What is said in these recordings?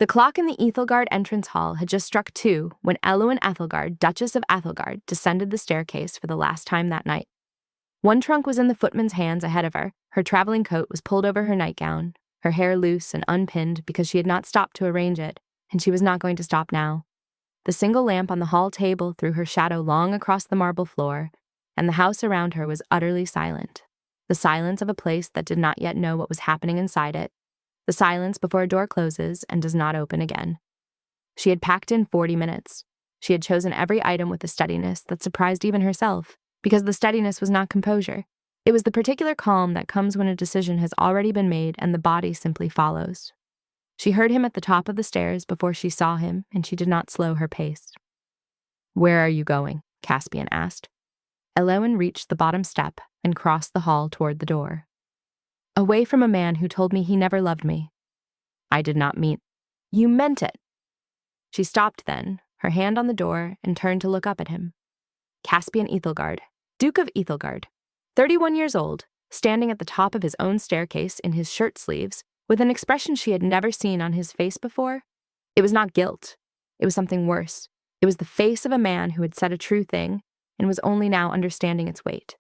The clock in the Ethelgard entrance hall had just struck 2 when Eloin Ethelgard, Duchess of Ethelgard, descended the staircase for the last time that night. One trunk was in the footman's hands ahead of her. Her traveling coat was pulled over her nightgown, her hair loose and unpinned because she had not stopped to arrange it, and she was not going to stop now. The single lamp on the hall table threw her shadow long across the marble floor, and the house around her was utterly silent. The silence of a place that did not yet know what was happening inside it. The silence before a door closes and does not open again. She had packed in 40 minutes. She had chosen every item with a steadiness that surprised even herself, because the steadiness was not composure. It was the particular calm that comes when a decision has already been made and the body simply follows. She heard him at the top of the stairs before she saw him, and she did not slow her pace. "Where are you going?" Caspian asked. Eloin reached the bottom step and crossed the hall toward the door. "Away from a man who told me he never loved me." "I did not mean—" "You meant it." She stopped then, her hand on the door, and turned to look up at him. Caspian Ethelgard, Duke of Ethelgard, 31 years old, standing at the top of his own staircase in his shirt sleeves, with an expression she had never seen on his face before. It was not guilt. It was something worse. It was the face of a man who had said a true thing and was only now understanding its weight.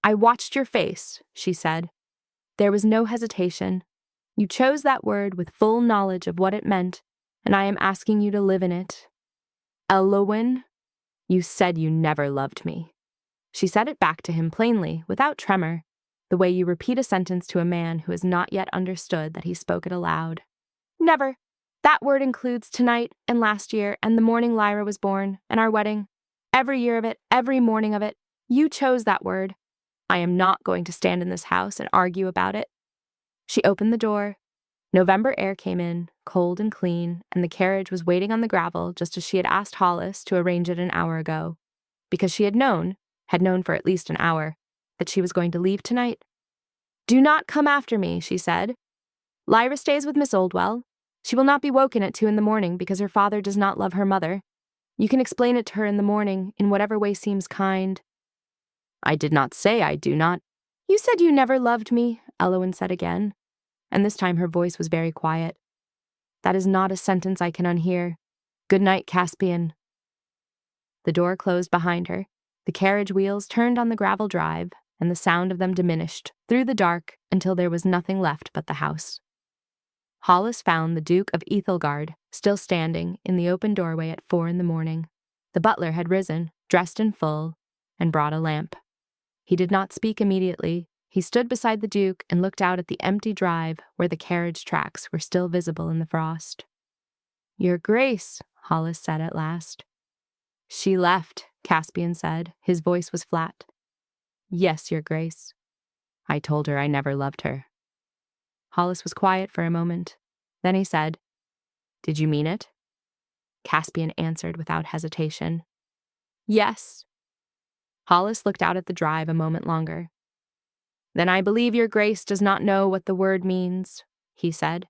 "I watched your face," she said. There was no hesitation. "You chose that word with full knowledge of what it meant, and I am asking you to live in it. Eloin, you said you never loved me." She said it back to him plainly, without tremor, the way you repeat a sentence to a man who has not yet understood that he spoke it aloud. "Never. That word includes tonight and last year and the morning Lyra was born and our wedding. Every year of it, every morning of it. You chose that word. I am not going to stand in this house and argue about it." She opened the door. November air came in, cold and clean, and the carriage was waiting on the gravel just as she had asked Hollis to arrange it an hour ago, because she had known for at least an hour, that she was going to leave tonight. "Do not come after me," she said. "Lyra stays with Miss Oldwell. She will not be woken at 2 in the morning because her father does not love her mother. You can explain it to her in the morning in whatever way seems kind." "I did not say I do not." "You said you never loved me," Eloin said again, and this time her voice was very quiet. "That is not a sentence I can unhear. Good night, Caspian." The door closed behind her. The carriage wheels turned on the gravel drive, and the sound of them diminished through the dark until there was nothing left but the house. Hollis found the Duke of Ethelgard still standing in the open doorway at 4 in the morning. The butler had risen, dressed in full, and brought a lamp. He did not speak immediately. He stood beside the Duke and looked out at the empty drive where the carriage tracks were still visible in the frost. "Your Grace," Hollis said at last. "She left," Caspian said. His voice was flat. "Yes, Your Grace. I told her I never loved her." Hollis was quiet for a moment. Then he said, "Did you mean it?" Caspian answered without hesitation, "Yes." Hollis looked out at the drive a moment longer. "Then I believe Your Grace does not know what the word means," he said.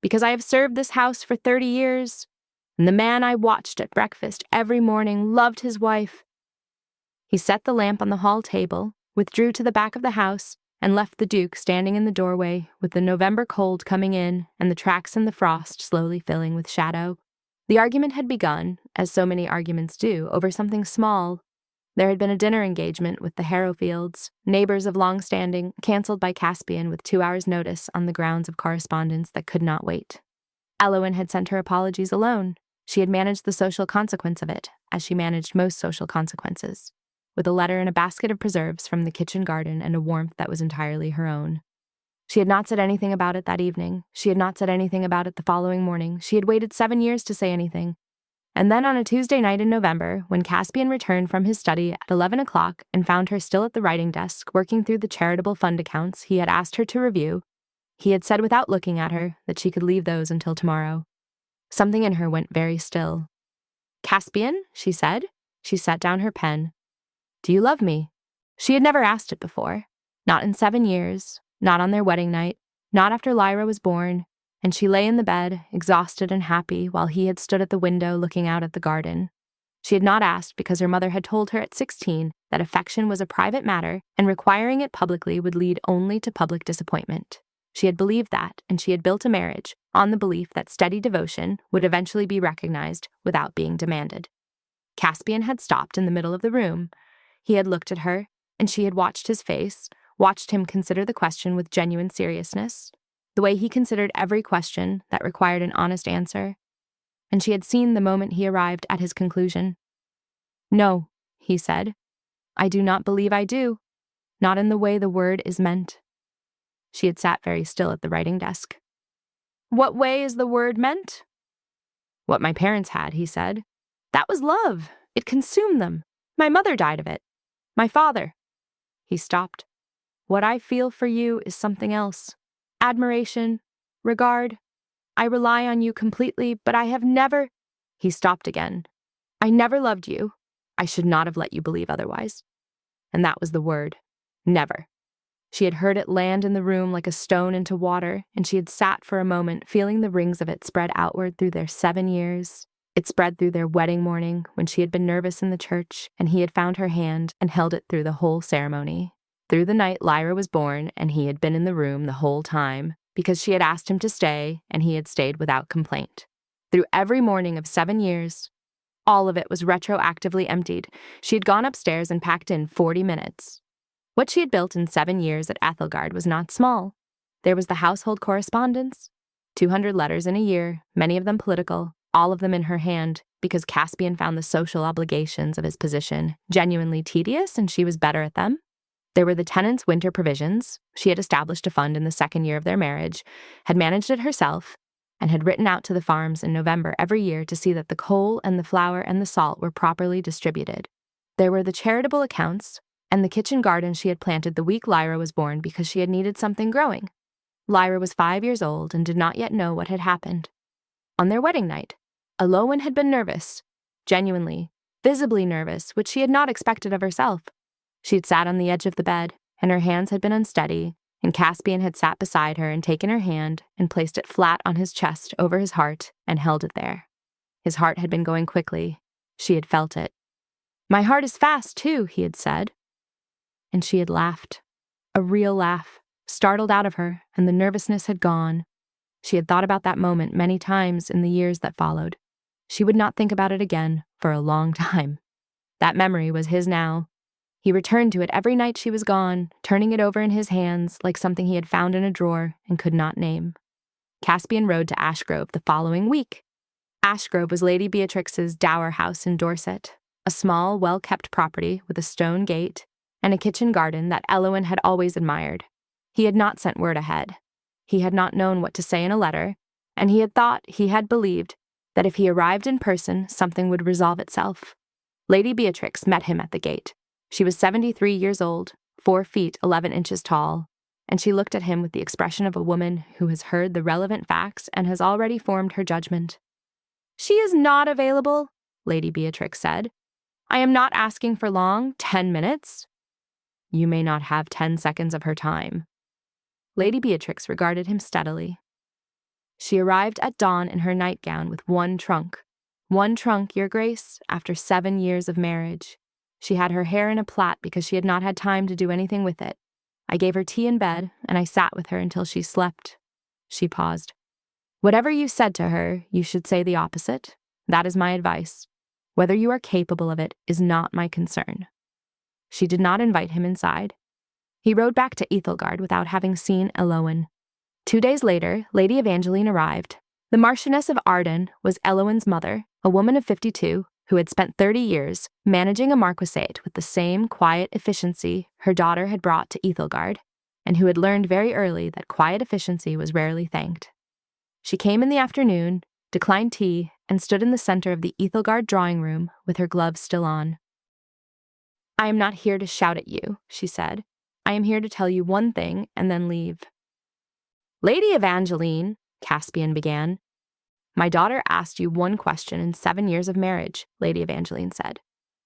"Because I have served this house for 30 years, and the man I watched at breakfast every morning loved his wife." He set the lamp on the hall table, withdrew to the back of the house, and left the Duke standing in the doorway with the November cold coming in and the tracks in the frost slowly filling with shadow. The argument had begun, as so many arguments do, over something small. There had been a dinner engagement with the Harrowfields, neighbors of long standing, cancelled by Caspian with 2 hours' notice on the grounds of correspondence that could not wait. Eloin had sent her apologies alone. She had managed the social consequence of it, as she managed most social consequences, with a letter and a basket of preserves from the kitchen garden and a warmth that was entirely her own. She had not said anything about it that evening. She had not said anything about it the following morning. She had waited 7 years to say anything. And then on a Tuesday night in November, when Caspian returned from his study at 11 o'clock and found her still at the writing desk working through the charitable fund accounts he had asked her to review, he had said without looking at her that she could leave those until tomorrow. Something in her went very still. "Caspian," she said. She set down her pen. "Do you love me?" She had never asked it before. Not in 7 years, not on their wedding night, not after Lyra was born, and she lay in the bed, exhausted and happy, while he had stood at the window looking out at the garden. She had not asked because her mother had told her at 16 that affection was a private matter and requiring it publicly would lead only to public disappointment. She had believed that, and she had built a marriage on the belief that steady devotion would eventually be recognized without being demanded. Caspian had stopped in the middle of the room. He had looked at her, and she had watched his face, watched him consider the question with genuine seriousness, the way he considered every question that required an honest answer. And she had seen the moment he arrived at his conclusion. "No," he said. "I do not believe I do. Not in the way the word is meant." She had sat very still at the writing desk. "What way is the word meant?" "What my parents had," he said. "That was love. It consumed them. My mother died of it. My father." He stopped. "What I feel for you is something else. Admiration, regard. I rely on you completely, but I have never—" He stopped again. "I never loved you. I should not have let you believe otherwise." And that was the word. Never. She had heard it land in the room like a stone into water, and she had sat for a moment feeling the rings of it spread outward through their 7 years. It spread through their wedding morning when she had been nervous in the church, and he had found her hand and held it through the whole ceremony. Through the night Lyra was born, and he had been in the room the whole time, because she had asked him to stay, and he had stayed without complaint. Through every morning of 7 years, all of it was retroactively emptied. She had gone upstairs and packed in 40 minutes. What she had built in 7 years at Ethelgard was not small. There was the household correspondence, 200 letters in a year, many of them political, all of them in her hand, because Caspian found the social obligations of his position genuinely tedious and she was better at them. There were the tenants' winter provisions. She had established a fund in the 2nd year of their marriage, had managed it herself, and had written out to the farms in November every year to see that the coal and the flour and the salt were properly distributed. There were the charitable accounts, and the kitchen garden she had planted the week Lyra was born because she had needed something growing. Lyra was 5 years old and did not yet know what had happened. On their wedding night, Eloin had been nervous, genuinely, visibly nervous, which she had not expected of herself. She had sat on the edge of the bed, and her hands had been unsteady, and Caspian had sat beside her and taken her hand and placed it flat on his chest over his heart and held it there. His heart had been going quickly. She had felt it. "My heart is fast, too," he had said. And she had laughed. A real laugh, startled out of her, and the nervousness had gone. She had thought about that moment many times in the years that followed. She would not think about it again for a long time. That memory was his now. He returned to it every night she was gone, turning it over in his hands like something he had found in a drawer and could not name. Caspian rode to Ashgrove the following week. Ashgrove was Lady Beatrix's dower house in Dorset, a small, well-kept property with a stone gate and a kitchen garden that Eloin had always admired. He had not sent word ahead. He had not known what to say in a letter, and he had believed that if he arrived in person, something would resolve itself. Lady Beatrix met him at the gate. She was 73 years old, 4 feet 11 inches tall, and she looked at him with the expression of a woman who has heard the relevant facts and has already formed her judgment. "She is not available," Lady Beatrix said. "I am not asking for long, 10 minutes. "You may not have 10 seconds of her time." Lady Beatrix regarded him steadily. "She arrived at dawn in her nightgown with 1 trunk. 1 trunk, Your Grace, after 7 years of marriage. She had her hair in a plait because she had not had time to do anything with it. I gave her tea in bed, and I sat with her until she slept." She paused. "Whatever you said to her, you should say the opposite. That is my advice. Whether you are capable of it is not my concern." She did not invite him inside. He rode back to Ethelgard without having seen Eloin. 2 days later, Lady Evangeline arrived. The Marchioness of Arden was Eloin's mother, a woman of 52, who had spent 30 years managing a marquisate with the same quiet efficiency her daughter had brought to Ethelgard, and who had learned very early that quiet efficiency was rarely thanked. She came in the afternoon, declined tea, and stood in the center of the Ethelgard drawing room with her gloves still on. "I am not here to shout at you," she said. "I am here to tell you one thing and then leave." "Lady Evangeline," Caspian began. "My daughter asked you one question in 7 years of marriage," Lady Evangeline said.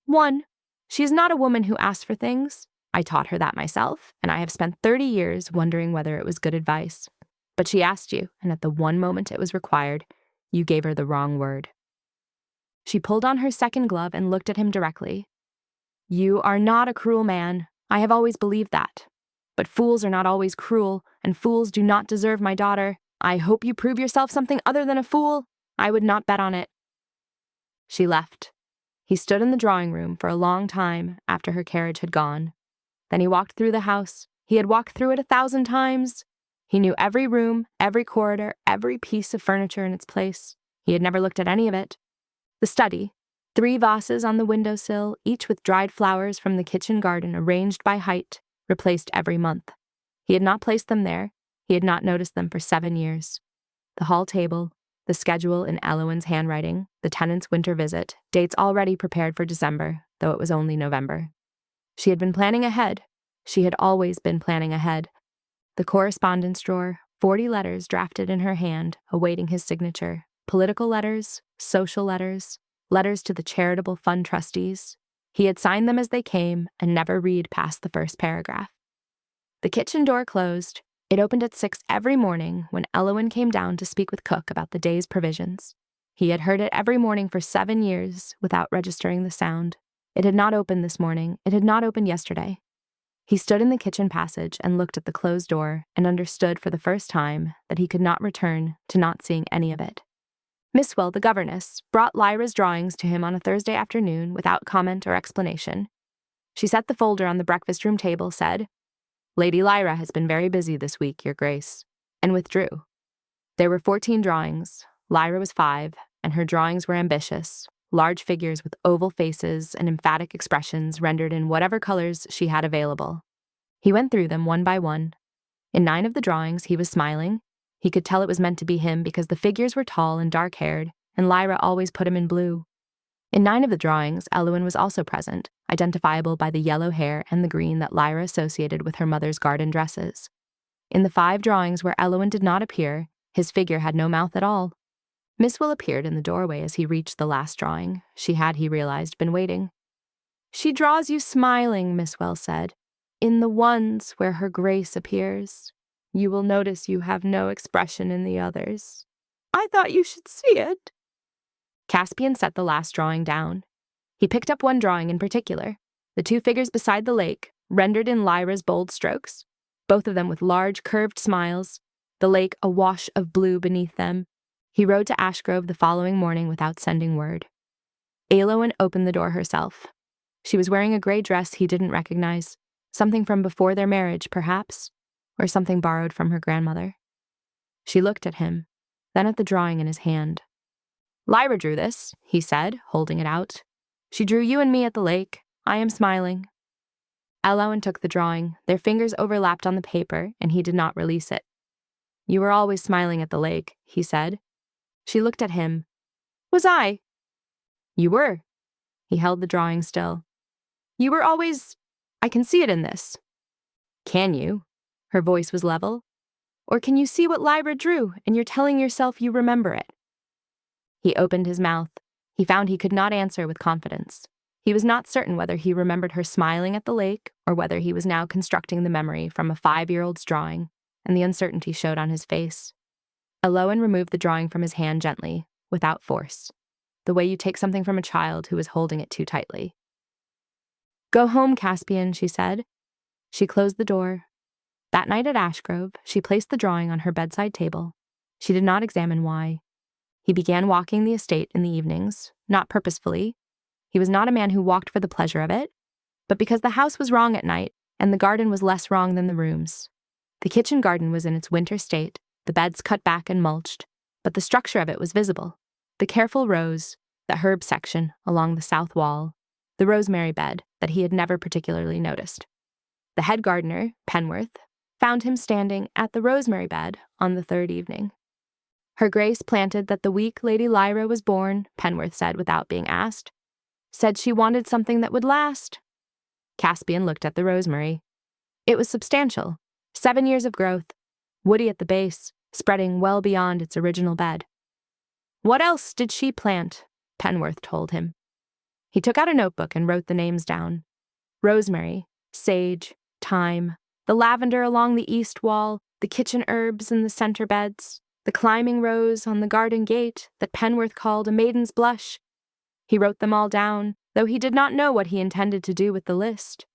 "One. She is not a woman who asks for things. I taught her that myself, and I have spent 30 years wondering whether it was good advice. But she asked you, and at the one moment it was required, you gave her the wrong word." She pulled on her second glove and looked at him directly. "You are not a cruel man. I have always believed that. But fools are not always cruel, and fools do not deserve my daughter. I hope you prove yourself something other than a fool. I would not bet on it." She left. He stood in the drawing room for a long time after her carriage had gone. Then he walked through the house. He had walked through it 1,000 times. He knew every room, every corridor, every piece of furniture in its place. He had never looked at any of it. The study, 3 vases on the windowsill, each with dried flowers from the kitchen garden arranged by height, replaced every month. He had not placed them there. He had not noticed them for 7 years. The hall table, the schedule in Eloin's handwriting, the tenants' winter visit, dates already prepared for December, though it was only November. She had been planning ahead. She had always been planning ahead. The correspondence drawer, 40 letters drafted in her hand, awaiting his signature. Political letters, social letters, letters to the charitable fund trustees. He had signed them as they came and never read past the first paragraph. The kitchen door closed. It opened at 6 every morning when Eloin came down to speak with Cook about the day's provisions. He had heard it every morning for 7 years without registering the sound. It had not opened this morning. It had not opened yesterday. He stood in the kitchen passage and looked at the closed door and understood for the first time that he could not return to not seeing any of it. Misswell, the governess, brought Lyra's drawings to him on a Thursday afternoon without comment or explanation. She set the folder on the breakfast room table, said, "Lady Lyra has been very busy this week, Your Grace," and withdrew. There were 14 drawings. Lyra was 5, and her drawings were ambitious, large figures with oval faces and emphatic expressions rendered in whatever colors she had available. He went through them one by one. In 9 of the drawings, he was smiling. He could tell it was meant to be him because the figures were tall and dark-haired, and Lyra always put him in blue. In 9 of the drawings, Eloin was also present, identifiable by the yellow hair and the green that Lyra associated with her mother's garden dresses. In the 5 drawings where Eloin did not appear, his figure had no mouth at all. Misswell appeared in the doorway as he reached the last drawing. She had, he realized, been waiting. "She draws you smiling," Misswell said, "in the ones where her grace appears. You will notice you have no expression in the others. I thought you should see it." Caspian set the last drawing down. He picked up one drawing in particular, the 2 figures beside the lake, rendered in Lyra's bold strokes, both of them with large, curved smiles, the lake a wash of blue beneath them. He rode to Ashgrove the following morning without sending word. Eloin opened the door herself. She was wearing a gray dress he didn't recognize, something from before their marriage, perhaps, or something borrowed from her grandmother. She looked at him, then at the drawing in his hand. "Lyra drew this," he said, holding it out. "She drew you and me at the lake. I am smiling." Eloin took the drawing. Their fingers overlapped on the paper, and he did not release it. "You were always smiling at the lake," he said. She looked at him. "Was I?" "You were." He held the drawing still. "You were always... I can see it in this." "Can you?" Her voice was level. "Or can you see what Lyra drew, and you're telling yourself you remember it?" He opened his mouth. He found he could not answer with confidence. He was not certain whether he remembered her smiling at the lake or whether he was now constructing the memory from a 5-year-old's drawing, and the uncertainty showed on his face. Eloin removed the drawing from his hand gently, without force, the way you take something from a child who is holding it too tightly. "Go home, Caspian," she said. She closed the door. That night at Ashgrove, she placed the drawing on her bedside table. She did not examine why. He began walking the estate in the evenings, not purposefully. He was not a man who walked for the pleasure of it, but because the house was wrong at night, and the garden was less wrong than the rooms. The kitchen garden was in its winter state, the beds cut back and mulched, but the structure of it was visible. The careful rows, the herb section along the south wall, the rosemary bed that he had never particularly noticed. The head gardener, Penworth, found him standing at the rosemary bed on the 3rd evening. Her Grace planted that the week Lady Lyra was born, Penworth said without being asked. Said she wanted something that would last. Caspian looked at the rosemary. It was substantial, 7 years of growth, woody at the base, spreading well beyond its original bed. "What else did she plant?" Penworth told him. He took out a notebook and wrote the names down. Rosemary, sage, thyme, the lavender along the east wall, the kitchen herbs in the center beds, the climbing rose on the garden gate that Penworth called a maiden's blush. He wrote them all down, though he did not know what he intended to do with the list.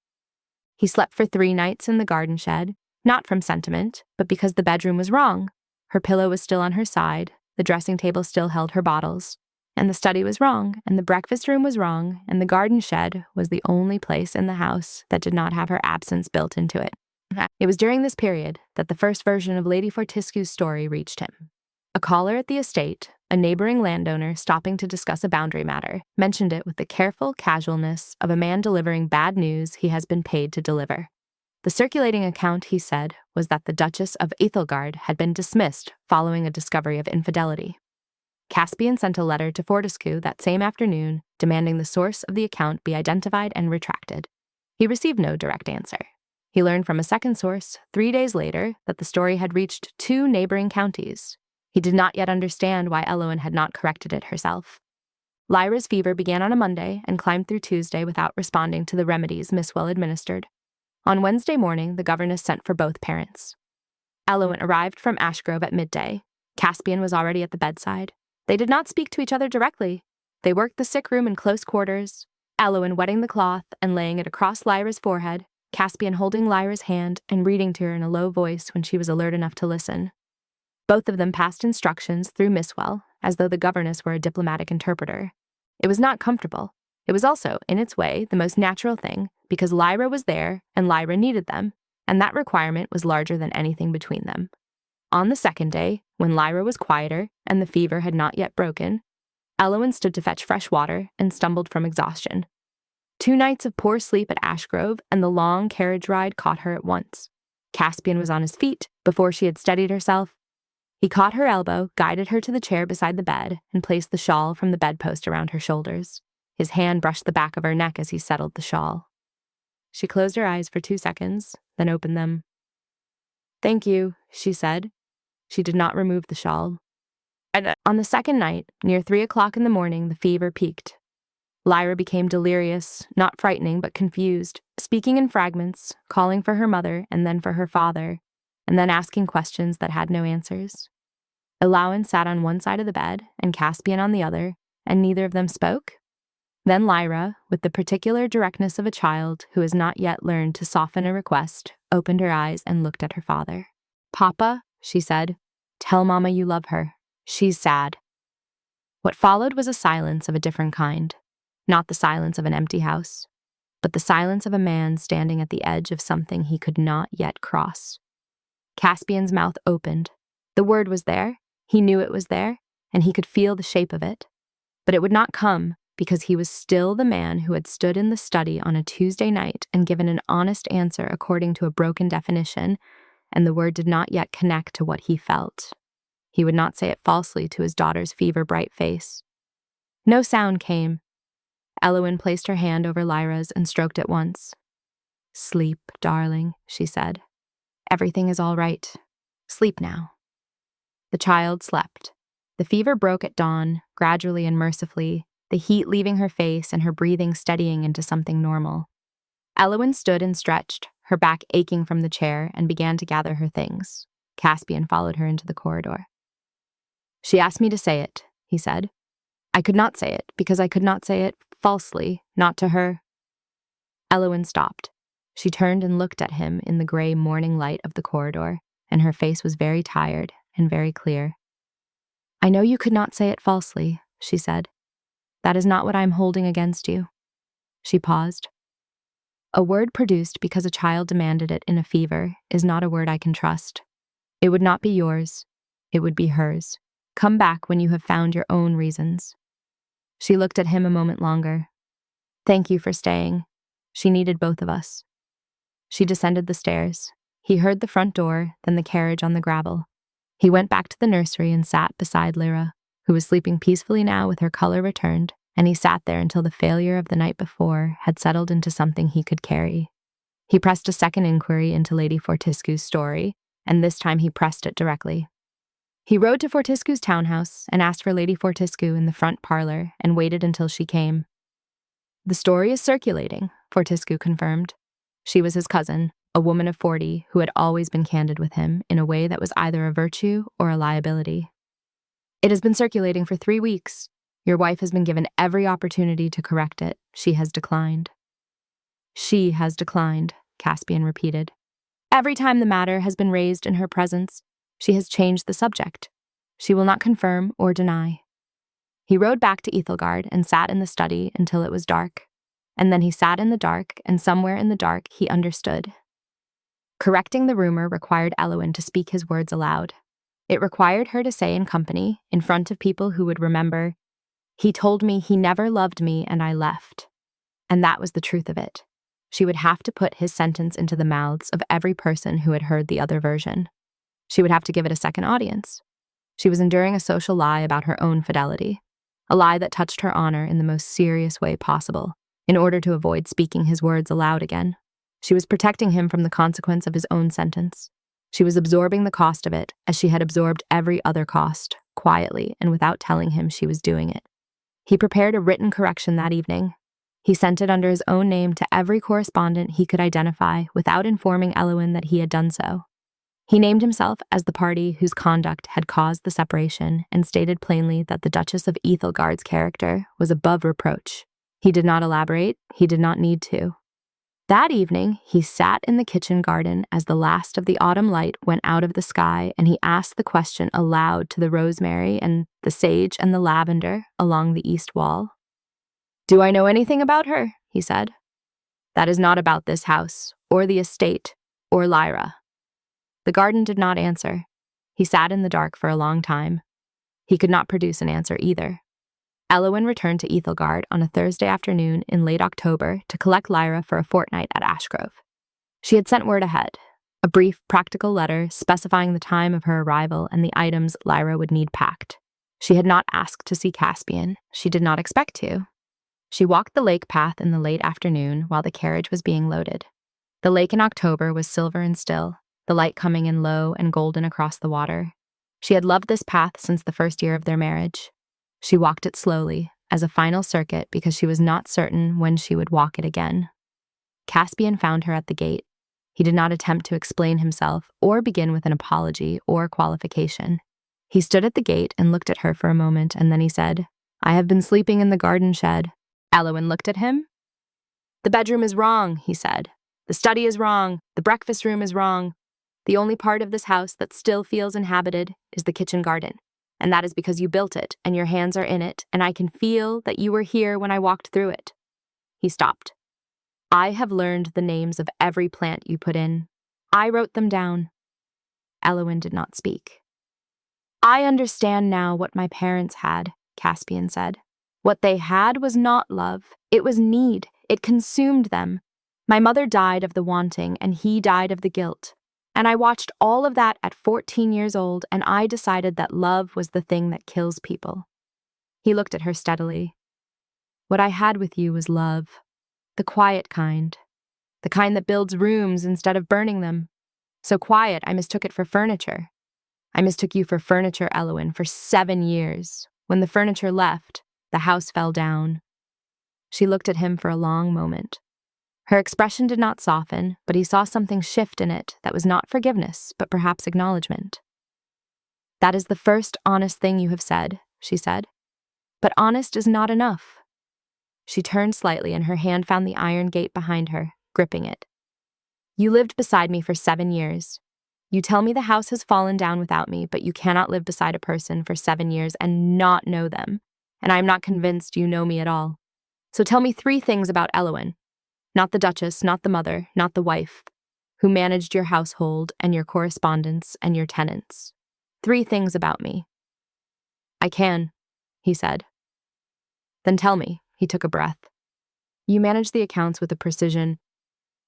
He slept for 3 nights in the garden shed, Not from sentiment, but because the bedroom was wrong. Her pillow was still on her side, the dressing table still held her bottles, and the study was wrong, and the breakfast room was wrong, and the garden shed was the only place in the house that did not have her absence built into it. It was during this period that the first version of Lady Fortescue's story reached him. A caller at the estate, a neighboring landowner stopping to discuss a boundary matter, mentioned it with the careful casualness of a man delivering bad news he has been paid to deliver. The circulating account, he said, was that the Duchess of Ethelgard had been dismissed following a discovery of infidelity. Caspian sent a letter to Fortescue that same afternoon, demanding the source of the account be identified and retracted. He received no direct answer. He learned from a second source 3 days later that the story had reached 2 neighboring counties. He did not yet understand why Eloin had not corrected it herself. Lyra's fever began on a Monday and climbed through Tuesday without responding to the remedies Miss Well administered. On Wednesday morning, the governess sent for both parents. Eloin arrived from Ashgrove at midday. Caspian was already at the bedside. They did not speak to each other directly. They worked the sick room in close quarters, Eloin wetting the cloth and laying it across Lyra's forehead, Caspian holding Lyra's hand and reading to her in a low voice when she was alert enough to listen. Both of them passed instructions through Miss Well, as though the governess were a diplomatic interpreter. It was not comfortable. It was also, in its way, the most natural thing, because Lyra was there and Lyra needed them, and that requirement was larger than anything between them. On the second day, when Lyra was quieter and the fever had not yet broken, Eloin stood to fetch fresh water and stumbled from exhaustion. 2 nights of poor sleep at Ashgrove and the long carriage ride caught her at once. Caspian was on his feet before she had steadied herself. He caught her elbow, guided her to the chair beside the bed, and placed the shawl from the bedpost around her shoulders. His hand brushed the back of her neck as he settled the shawl. She closed her eyes for 2 seconds, then opened them. "Thank you," she said. She did not remove the shawl. On the second night, near 3 o'clock in the morning, the fever peaked. Lyra became delirious, not frightening but confused, speaking in fragments, calling for her mother and then for her father, and then asking questions that had no answers. Eloin sat on one side of the bed and Caspian on the other, and neither of them spoke. Then Lyra, with the particular directness of a child who has not yet learned to soften a request, opened her eyes and looked at her father. "Papa," she said, "tell Mama you love her. She's sad." What followed was a silence of a different kind. Not the silence of an empty house, but the silence of a man standing at the edge of something he could not yet cross. Caspian's mouth opened. The word was there, he knew it was there, and he could feel the shape of it. But it would not come, because he was still the man who had stood in the study on a Tuesday night and given an honest answer according to a broken definition, and the word did not yet connect to what he felt. He would not say it falsely to his daughter's fever-bright face. No sound came. Eloin placed her hand over Lyra's and stroked it once. "Sleep, darling," she said. "Everything is all right. Sleep now." The child slept. The fever broke at dawn, gradually and mercifully, the heat leaving her face and her breathing steadying into something normal. Eloin stood and stretched, her back aching from the chair, and began to gather her things. Caspian followed her into the corridor. "She asked me to say it," he said. "I could not say it, because I could not say it falsely, not to her." Eloin stopped. She turned and looked at him in the gray morning light of the corridor, and her face was very tired and very clear. "I know you could not say it falsely," she said. "That is not what I am holding against you." She paused. "A word produced because a child demanded it in a fever is not a word I can trust. It would not be yours. It would be hers. Come back when you have found your own reasons." She looked at him a moment longer. "Thank you for staying. She needed both of us." She descended the stairs. He heard the front door, then the carriage on the gravel. He went back to the nursery and sat beside Lyra, who was sleeping peacefully now with her color returned, and he sat there until the failure of the night before had settled into something he could carry. He pressed a second inquiry into Lady Fortescue's story, and this time he pressed it directly. He rode to Fortescue's townhouse and asked for Lady Fortescue in the front parlor and waited until she came. "The story is circulating," Fortescue confirmed. She was his cousin, a woman of 40 who had always been candid with him in a way that was either a virtue or a liability. "It has been circulating for 3 weeks. Your wife has been given every opportunity to correct it. She has declined." "She has declined," Caspian repeated. Every time the matter has been raised in her presence, she has changed the subject. She will not confirm or deny. He rode back to Ethelgard and sat in the study until it was dark. And then he sat in the dark, and somewhere in the dark he understood. Correcting the rumor required Eloin to speak his words aloud. It required her to say in company, in front of people who would remember, "He told me he never loved me and I left." And that was the truth of it. She would have to put his sentence into the mouths of every person who had heard the other version. She would have to give it a second audience. She was enduring a social lie about her own fidelity, a lie that touched her honor in the most serious way possible, in order to avoid speaking his words aloud again. She was protecting him from the consequence of his own sentence. She was absorbing the cost of it as she had absorbed every other cost, quietly and without telling him she was doing it. He prepared a written correction that evening. He sent it under his own name to every correspondent he could identify without informing Eloin that he had done so. He named himself as the party whose conduct had caused the separation and stated plainly that the Duchess of Ethelgard's character was above reproach. He did not elaborate, he did not need to. That evening, he sat in the kitchen garden as the last of the autumn light went out of the sky, and he asked the question aloud to the rosemary and the sage and the lavender along the east wall. "Do I know anything about her?" he said. "That is not about this house, or the estate, or Lyra." The garden did not answer. He sat in the dark for a long time. He could not produce an answer either. Eloin returned to Ethelgard on a Thursday afternoon in late October to collect Lyra for a fortnight at Ashgrove. She had sent word ahead, a brief, practical letter specifying the time of her arrival and the items Lyra would need packed. She had not asked to see Caspian. She did not expect to. She walked the lake path in the late afternoon while the carriage was being loaded. The lake in October was silver and still, the light coming in low and golden across the water. She had loved this path since the first year of their marriage. She walked it slowly, as a final circuit, because she was not certain when she would walk it again. Caspian found her at the gate. He did not attempt to explain himself or begin with an apology or qualification. He stood at the gate and looked at her for a moment, and then he said, "I have been sleeping in the garden shed." Eloin looked at him. "The bedroom is wrong," he said. "The study is wrong. The breakfast room is wrong. The only part of this house that still feels inhabited is the kitchen garden. And that is because you built it, and your hands are in it, and I can feel that you were here when I walked through it." He stopped. "I have learned the names of every plant you put in. I wrote them down." Eloin did not speak. "I understand now what my parents had," Caspian said. "What they had was not love. It was need. It consumed them. My mother died of the wanting, and he died of the guilt. And I watched all of that at 14 years old, and I decided that love was the thing that kills people." He looked at her steadily. "What I had with you was love. The quiet kind. The kind that builds rooms instead of burning them. So quiet, I mistook it for furniture. I mistook you for furniture, Eloin, for 7 years. When the furniture left, the house fell down." She looked at him for a long moment. Her expression did not soften, but he saw something shift in it that was not forgiveness, but perhaps acknowledgement. "That is the first honest thing you have said," she said. "But honest is not enough." She turned slightly, and her hand found the iron gate behind her, gripping it. "You lived beside me for 7 years. You tell me the house has fallen down without me, but you cannot live beside a person for 7 years and not know them, and I am not convinced you know me at all. So tell me 3 things about Eloin. Not the Duchess, not the mother, not the wife, who managed your household and your correspondence and your tenants. 3 things about me." "I can," he said. "Then tell me." He took a breath. "You manage the accounts with a precision."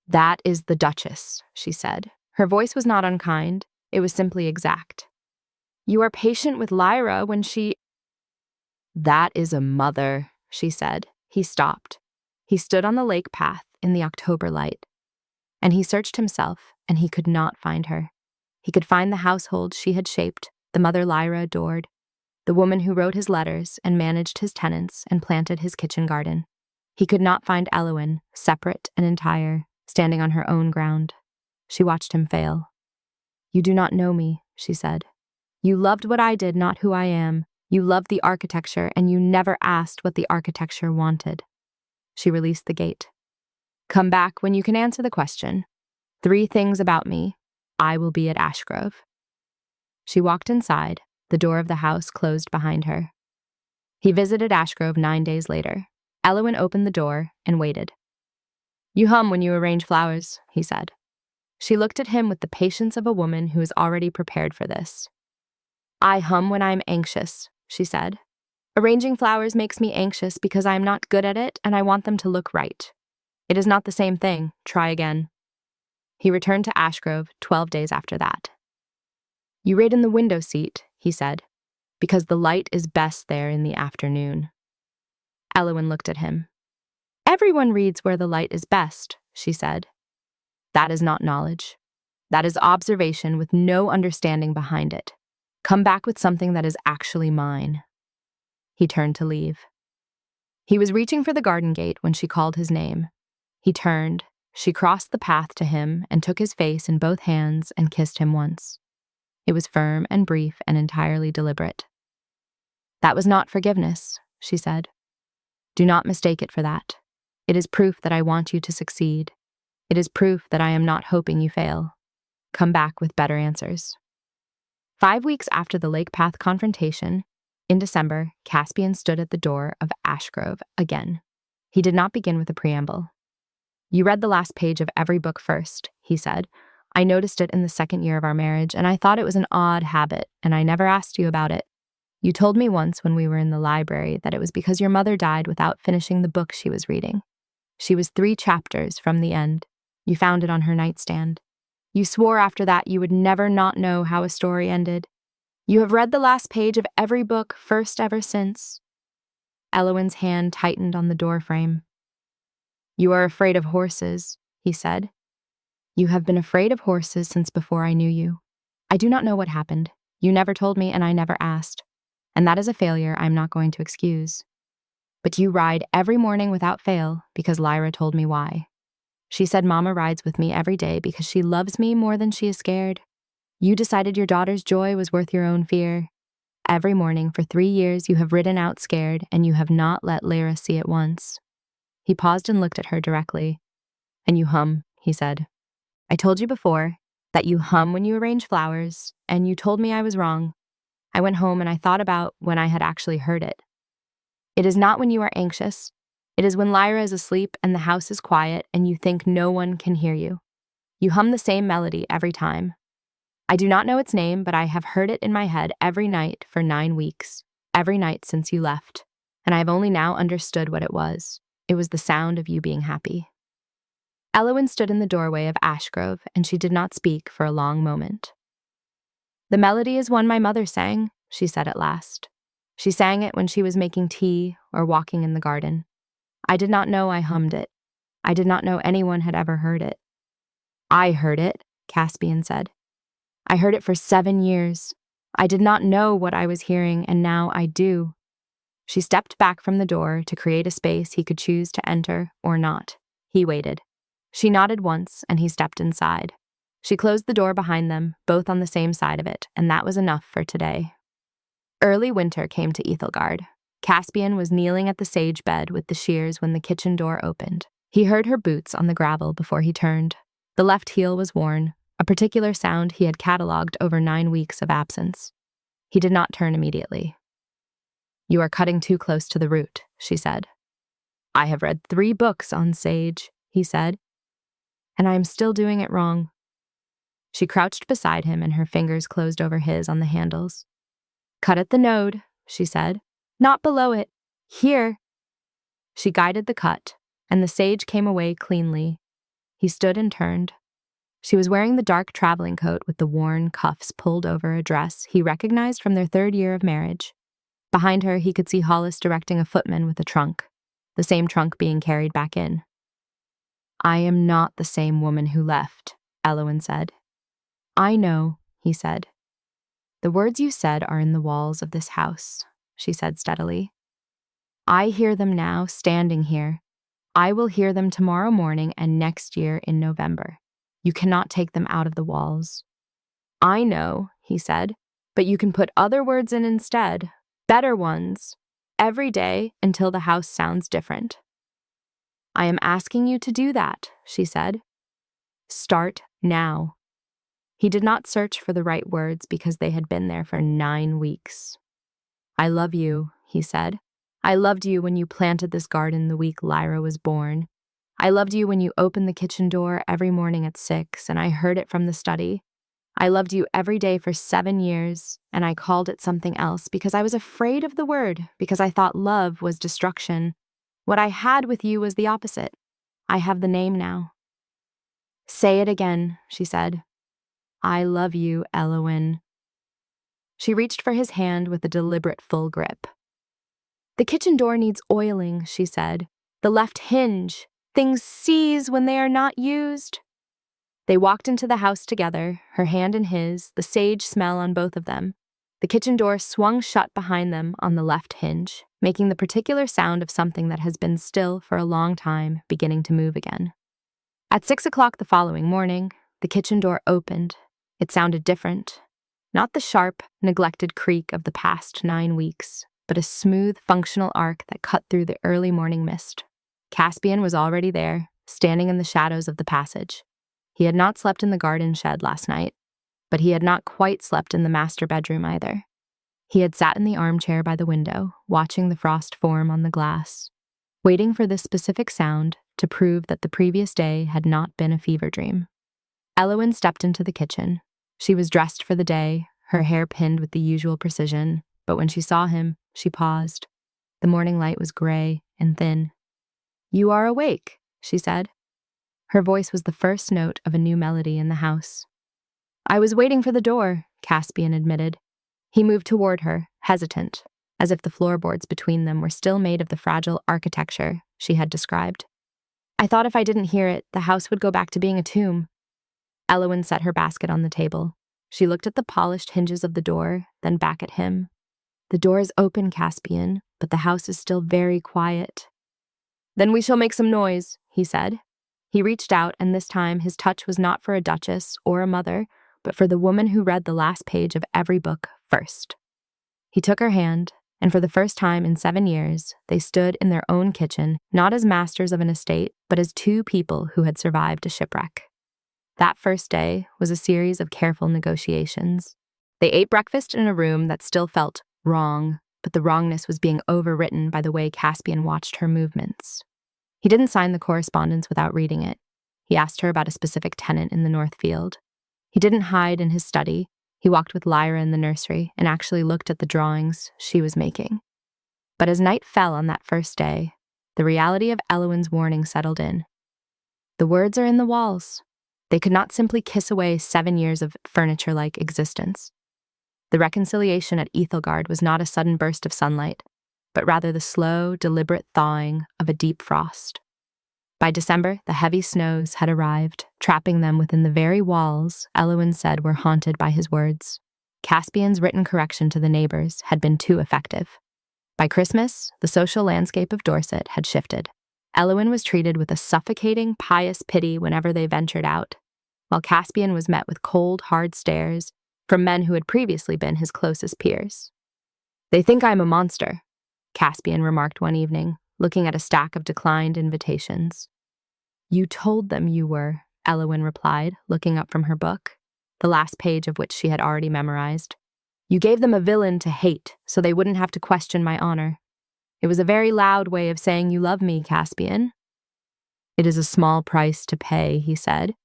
"That is the Duchess," she said. Her voice was not unkind, it was simply exact. "You are patient with Lyra when she—" "That is a mother," she said. He stopped. He stood on the lake path in the October light, and he searched himself, and he could not find her. He could find the household she had shaped, the mother Lyra adored, the woman who wrote his letters and managed his tenants and planted his kitchen garden. He could not find Eloin, separate and entire, standing on her own ground. She watched him fail. "You do not know me," she said. "You loved what I did, not who I am. You loved the architecture, and you never asked what the architecture wanted." She released the gate. "Come back when you can answer the question." 3 things about me. I will be at Ashgrove." She walked inside, the door of the house closed behind her. He visited Ashgrove 9 days later. Eloin opened the door and waited. "You hum when you arrange flowers," he said. She looked at him with the patience of a woman who is already prepared for this. "I hum when I am anxious," she said. "Arranging flowers makes me anxious because I am not good at it and I want them to look right. It is not the same thing. Try again." He returned to Ashgrove 12 days after that. "You read in the window seat," he said, "because the light is best there in the afternoon." Eloin looked at him. "Everyone reads where the light is best," she said. "That is not knowledge. That is observation with no understanding behind it. Come back with something that is actually mine." He turned to leave. He was reaching for the garden gate when she called his name. He turned. She crossed the path to him and took his face in both hands and kissed him once. It was firm and brief and entirely deliberate. "That was not forgiveness," she said. "Do not mistake it for that. It is proof that I want you to succeed. It is proof that I am not hoping you fail. Come back with better answers." 5 weeks after the Lake Path confrontation, in December, Caspian stood at the door of Ashgrove again. He did not begin with a preamble. "You read the last page of every book first," he said. "I noticed it in the 2nd year of our marriage, and I thought it was an odd habit, and I never asked you about it. You told me once when we were in the library that it was because your mother died without finishing the book she was reading. She was 3 chapters from the end. You found it on her nightstand. You swore after that you would never not know how a story ended. You have read the last page of every book first ever since." Eloin's hand tightened on the doorframe. "You are afraid of horses," he said. "You have been afraid of horses since before I knew you. I do not know what happened. You never told me and I never asked. And that is a failure I am not going to excuse. But you ride every morning without fail because Lyra told me why. She said Mama rides with me every day because she loves me more than she is scared. You decided your daughter's joy was worth your own fear. Every morning for 3 years you have ridden out scared and you have not let Lyra see it once." He paused and looked at her directly. "And you hum," he said. "I told you before that you hum when you arrange flowers, and you told me I was wrong. I went home and I thought about when I had actually heard it. It is not when you are anxious. It is when Lyra is asleep and the house is quiet and you think no one can hear you. You hum the same melody every time. I do not know its name, but I have heard it in my head every night for 9 weeks, every night since you left, and I have only now understood what it was. It was the sound of you being happy." Eloin stood in the doorway of Ashgrove, and she did not speak for a long moment. "The melody is one my mother sang," she said at last. "She sang it when she was making tea or walking in the garden. I did not know I hummed it. I did not know anyone had ever heard it." "I heard it," Caspian said. "I heard it for 7 years. I did not know what I was hearing, and now I do." She stepped back from the door to create a space he could choose to enter or not. He waited. She nodded once, and he stepped inside. She closed the door behind them, both on the same side of it, and that was enough for today. Early winter came to Ethelgard. Caspian was kneeling at the sage bed with the shears when the kitchen door opened. He heard her boots on the gravel before he turned. The left heel was worn, a particular sound he had catalogued over 9 weeks of absence. He did not turn immediately. "You are cutting too close to the root," she said. "I have read 3 books on sage," he said, "and I am still doing it wrong." She crouched beside him and her fingers closed over his on the handles. "Cut at the node," she said. "Not below it. Here." She guided the cut, and the sage came away cleanly. He stood and turned. She was wearing the dark traveling coat with the worn cuffs pulled over a dress he recognized from their 3rd year of marriage. Behind her, he could see Hollis directing a footman with a trunk, the same trunk being carried back in. "I am not the same woman who left," Eloin said. "I know," he said. "The words you said are in the walls of this house," she said steadily. "I hear them now, standing here. I will hear them tomorrow morning and next year in November. You cannot take them out of the walls." "I know," he said, "but you can put other words in instead, better ones, every day until the house sounds different." "I am asking you to do that," she said. "Start now. He did not search for the right words because they had been there for 9 weeks. I love you, he said. I loved you when you planted this garden the week Lyra was born. I loved you when you opened the kitchen door every morning at 6 and I heard it from the study. I loved you every day for 7 years, and I called it something else because I was afraid of the word, because I thought love was destruction. What I had with you was the opposite. I have the name now. Say it again, she said. I love you, Eloin. She reached for his hand with a deliberate full grip. The kitchen door needs oiling, she said. The left hinge. Things seize when they are not used. They walked into the house together, her hand in his, the sage smell on both of them. The kitchen door swung shut behind them on the left hinge, making the particular sound of something that has been still for a long time beginning to move again. At 6 o'clock the following morning, the kitchen door opened. It sounded different. Not the sharp, neglected creak of the past 9 weeks, but a smooth, functional arc that cut through the early morning mist. Caspian was already there, standing in the shadows of the passage. He had not slept in the garden shed last night, but he had not quite slept in the master bedroom either. He had sat in the armchair by the window, watching the frost form on the glass, waiting for this specific sound to prove that the previous day had not been a fever dream. Eloin stepped into the kitchen. She was dressed for the day, her hair pinned with the usual precision, but when she saw him, she paused. The morning light was gray and thin. You are awake, she said. Her voice was the first note of a new melody in the house. I was waiting for the door, Caspian admitted. He moved toward her, hesitant, as if the floorboards between them were still made of the fragile architecture she had described. I thought if I didn't hear it, the house would go back to being a tomb. Eloin set her basket on the table. She looked at the polished hinges of the door, then back at him. The door is open, Caspian, but the house is still very quiet. Then we shall make some noise, he said. He reached out, and this time his touch was not for a duchess or a mother, but for the woman who read the last page of every book first. He took her hand, and for the first time in 7 years, they stood in their own kitchen, not as masters of an estate, but as two people who had survived a shipwreck. That first day was a series of careful negotiations. They ate breakfast in a room that still felt wrong, but the wrongness was being overwritten by the way Caspian watched her movements. He didn't sign the correspondence without reading it. He asked her about a specific tenant in the North Field. He didn't hide in his study. He walked with Lyra in the nursery and actually looked at the drawings she was making. But as night fell on that first day, the reality of Eloin's warning settled in. The words are in the walls. They could not simply kiss away 7 years of furniture-like existence. The reconciliation at Ethelgard was not a sudden burst of sunlight, but rather the slow, deliberate thawing of a deep frost. By December, the heavy snows had arrived, trapping them within the very walls Eloin said were haunted by his words. Caspian's written correction to the neighbors had been too effective. By Christmas, the social landscape of Dorset had shifted. Eloin was treated with a suffocating, pious pity whenever they ventured out, while Caspian was met with cold, hard stares from men who had previously been his closest peers. They think I'm a monster, Caspian remarked one evening, looking at a stack of declined invitations. You told them you were, Eloin replied, looking up from her book, the last page of which she had already memorized. You gave them a villain to hate, so they wouldn't have to question my honor. It was a very loud way of saying you love me, Caspian. It is a small price to pay, he said.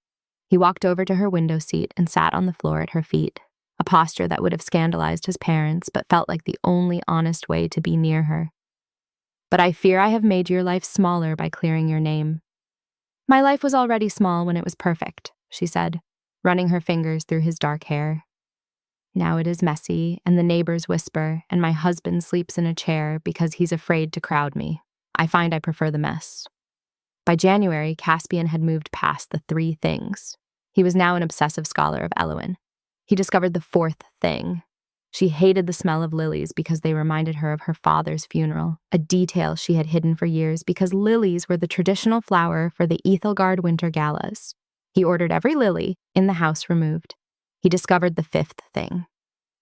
He walked over to her window seat and sat on the floor at her feet, a posture that would have scandalized his parents but felt like the only honest way to be near her. But I fear I have made your life smaller by clearing your name. My life was already small when it was perfect, she said, running her fingers through his dark hair. Now it is messy, and the neighbors whisper, and my husband sleeps in a chair because he's afraid to crowd me. I find I prefer the mess. By January, Caspian had moved past the 3 things. He was now an obsessive scholar of Eloin. He discovered the 4th thing. She hated the smell of lilies because they reminded her of her father's funeral, a detail she had hidden for years because lilies were the traditional flower for the Ethelgard winter galas. He ordered every lily in the house removed. He discovered the 5th thing.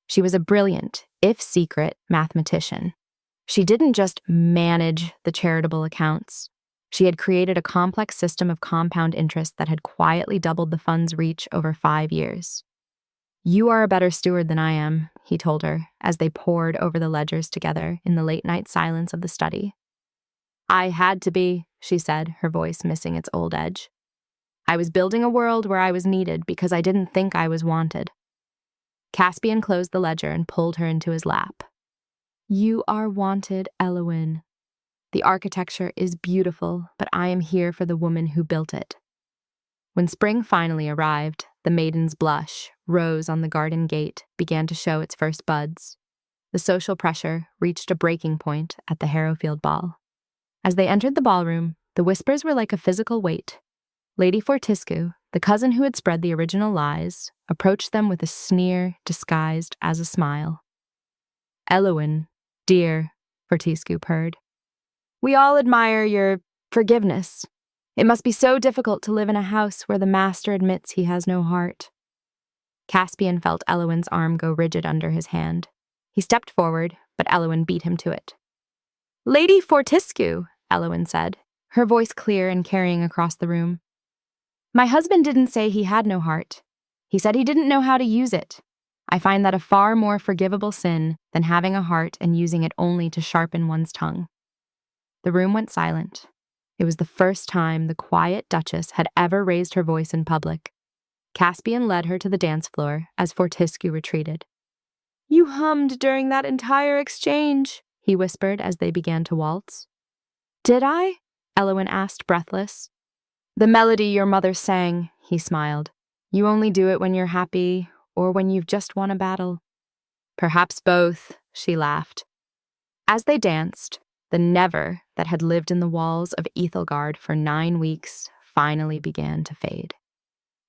She was a brilliant, if secret, mathematician. She didn't just manage the charitable accounts. She had created a complex system of compound interest that had quietly doubled the fund's reach over 5 years. "You are a better steward than I am," he told her, as they pored over the ledgers together in the late-night silence of the study. "I had to be," she said, her voice missing its old edge. "I was building a world where I was needed because I didn't think I was wanted." Caspian closed the ledger and pulled her into his lap. "You are wanted, Eloin. The architecture is beautiful, but I am here for the woman who built it." When spring finally arrived, the maiden's blush, rose on the garden gate, began to show its first buds. The social pressure reached a breaking point at the Harrowfield ball. As they entered the ballroom, the whispers were like a physical weight. Lady Fortescue, the cousin who had spread the original lies, approached them with a sneer disguised as a smile. "Eloin, dear," Fortescue purred. "We all admire your forgiveness. It must be so difficult to live in a house where the master admits he has no heart." Caspian felt Eloin's arm go rigid under his hand. He stepped forward, but Eloin beat him to it. "Lady Fortescue," Eloin said, her voice clear and carrying across the room. "My husband didn't say he had no heart. He said he didn't know how to use it. I find that a far more forgivable sin than having a heart and using it only to sharpen one's tongue." The room went silent. It was the first time the quiet Duchess had ever raised her voice in public. Caspian led her to the dance floor as Fortescue retreated. "You hummed during that entire exchange," he whispered as they began to waltz. "Did I?" Eloin asked, breathless. "The melody your mother sang," he smiled. "You only do it when you're happy or when you've just won a battle." "Perhaps both," she laughed. As they danced, the never that had lived in the walls of Ethelgard for 9 weeks finally began to fade.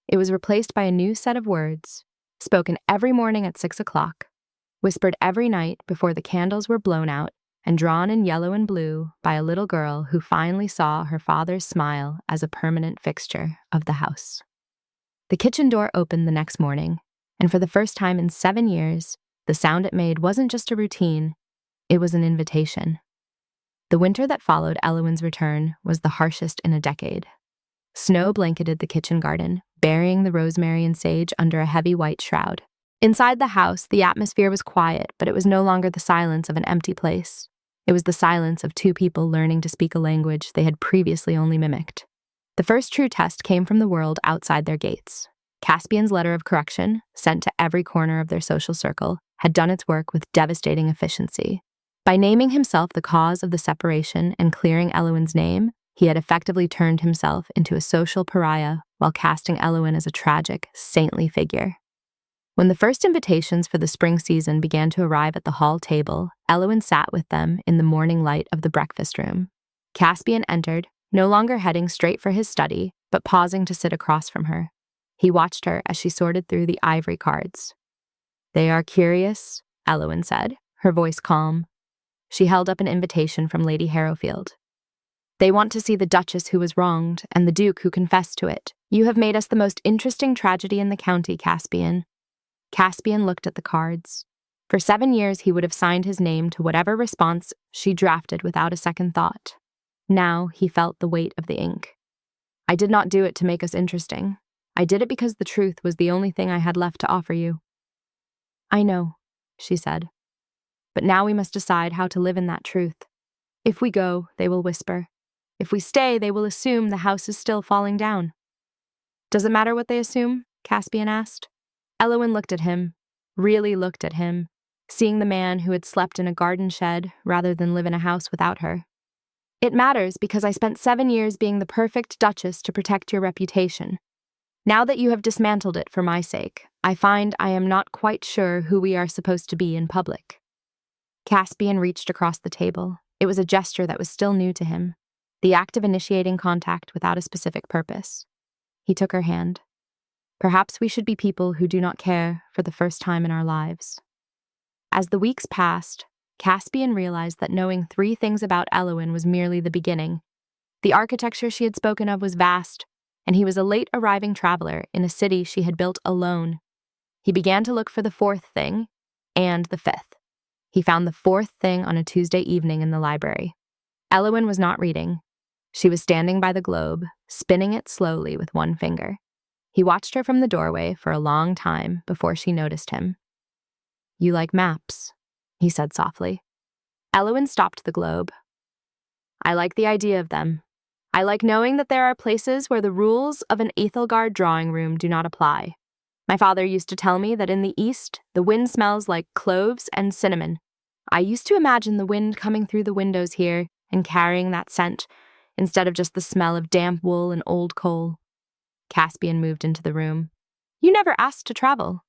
It was replaced by a new set of words, spoken every morning at 6 o'clock, whispered every night before the candles were blown out, and drawn in yellow and blue by a little girl who finally saw her father's smile as a permanent fixture of the house. The kitchen door opened the next morning, and for the first time in 7 years, the sound it made wasn't just a routine, it was an invitation. The winter that followed Eloin's return was the harshest in a decade. Snow blanketed the kitchen garden, burying the rosemary and sage under a heavy white shroud. Inside the house, the atmosphere was quiet, but it was no longer the silence of an empty place. It was the silence of two people learning to speak a language they had previously only mimicked. The first true test came from the world outside their gates. Caspian's letter of correction, sent to every corner of their social circle, had done its work with devastating efficiency. By naming himself the cause of the separation and clearing Eloin's name, he had effectively turned himself into a social pariah while casting Eloin as a tragic, saintly figure. When the first invitations for the spring season began to arrive at the hall table, Eloin sat with them in the morning light of the breakfast room. Caspian entered, no longer heading straight for his study, but pausing to sit across from her. He watched her as she sorted through the ivory cards. "They are curious," Eloin said, her voice calm. She held up an invitation from Lady Harrowfield. "They want to see the Duchess who was wronged, and the Duke who confessed to it. You have made us the most interesting tragedy in the county, Caspian." Caspian looked at the cards. For 7 years he would have signed his name to whatever response she drafted without a second thought. Now he felt the weight of the ink. "I did not do it to make us interesting. I did it because the truth was the only thing I had left to offer you." "I know," she said. "But now we must decide how to live in that truth. If we go, they will whisper. If we stay, they will assume the house is still falling down." "Does it matter what they assume?" Caspian asked. Eloin looked at him, really looked at him, seeing the man who had slept in a garden shed rather than live in a house without her. "It matters because I spent 7 years being the perfect Duchess to protect your reputation. Now that you have dismantled it for my sake, I find I am not quite sure who we are supposed to be in public." Caspian reached across the table. It was a gesture that was still new to him, the act of initiating contact without a specific purpose. He took her hand. "Perhaps we should be people who do not care for the first time in our lives." As the weeks passed, Caspian realized that knowing 3 things about Eloin was merely the beginning. The architecture she had spoken of was vast, and he was a late-arriving traveler in a city she had built alone. He began to look for the 4th thing, and the 5th. He found the 4th thing on a Tuesday evening in the library. Eloin was not reading. She was standing by the globe, spinning it slowly with one finger. He watched her from the doorway for a long time before she noticed him. "You like maps," he said softly. Eloin stopped the globe. "I like the idea of them. I like knowing that there are places where the rules of an Ethelgard drawing room do not apply. My father used to tell me that in the east, the wind smells like cloves and cinnamon. I used to imagine the wind coming through the windows here and carrying that scent, instead of just the smell of damp wool and old coal." Caspian moved into the room. "You never asked to travel."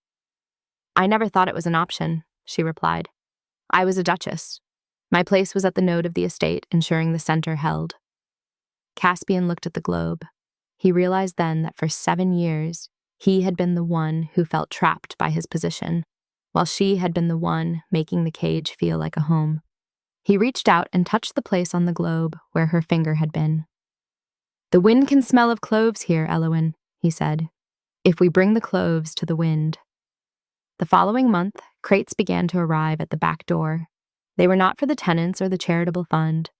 "I never thought it was an option," she replied. "I was a duchess. My place was at the node of the estate, ensuring the center held." Caspian looked at the globe. He realized then that for 7 years, he had been the one who felt trapped by his position, while she had been the one making the cage feel like a home. He reached out and touched the place on the globe where her finger had been. "The wind can smell of cloves here, Eloin," he said, "if we bring the cloves to the wind." The following month, crates began to arrive at the back door. They were not for the tenants or the charitable fund.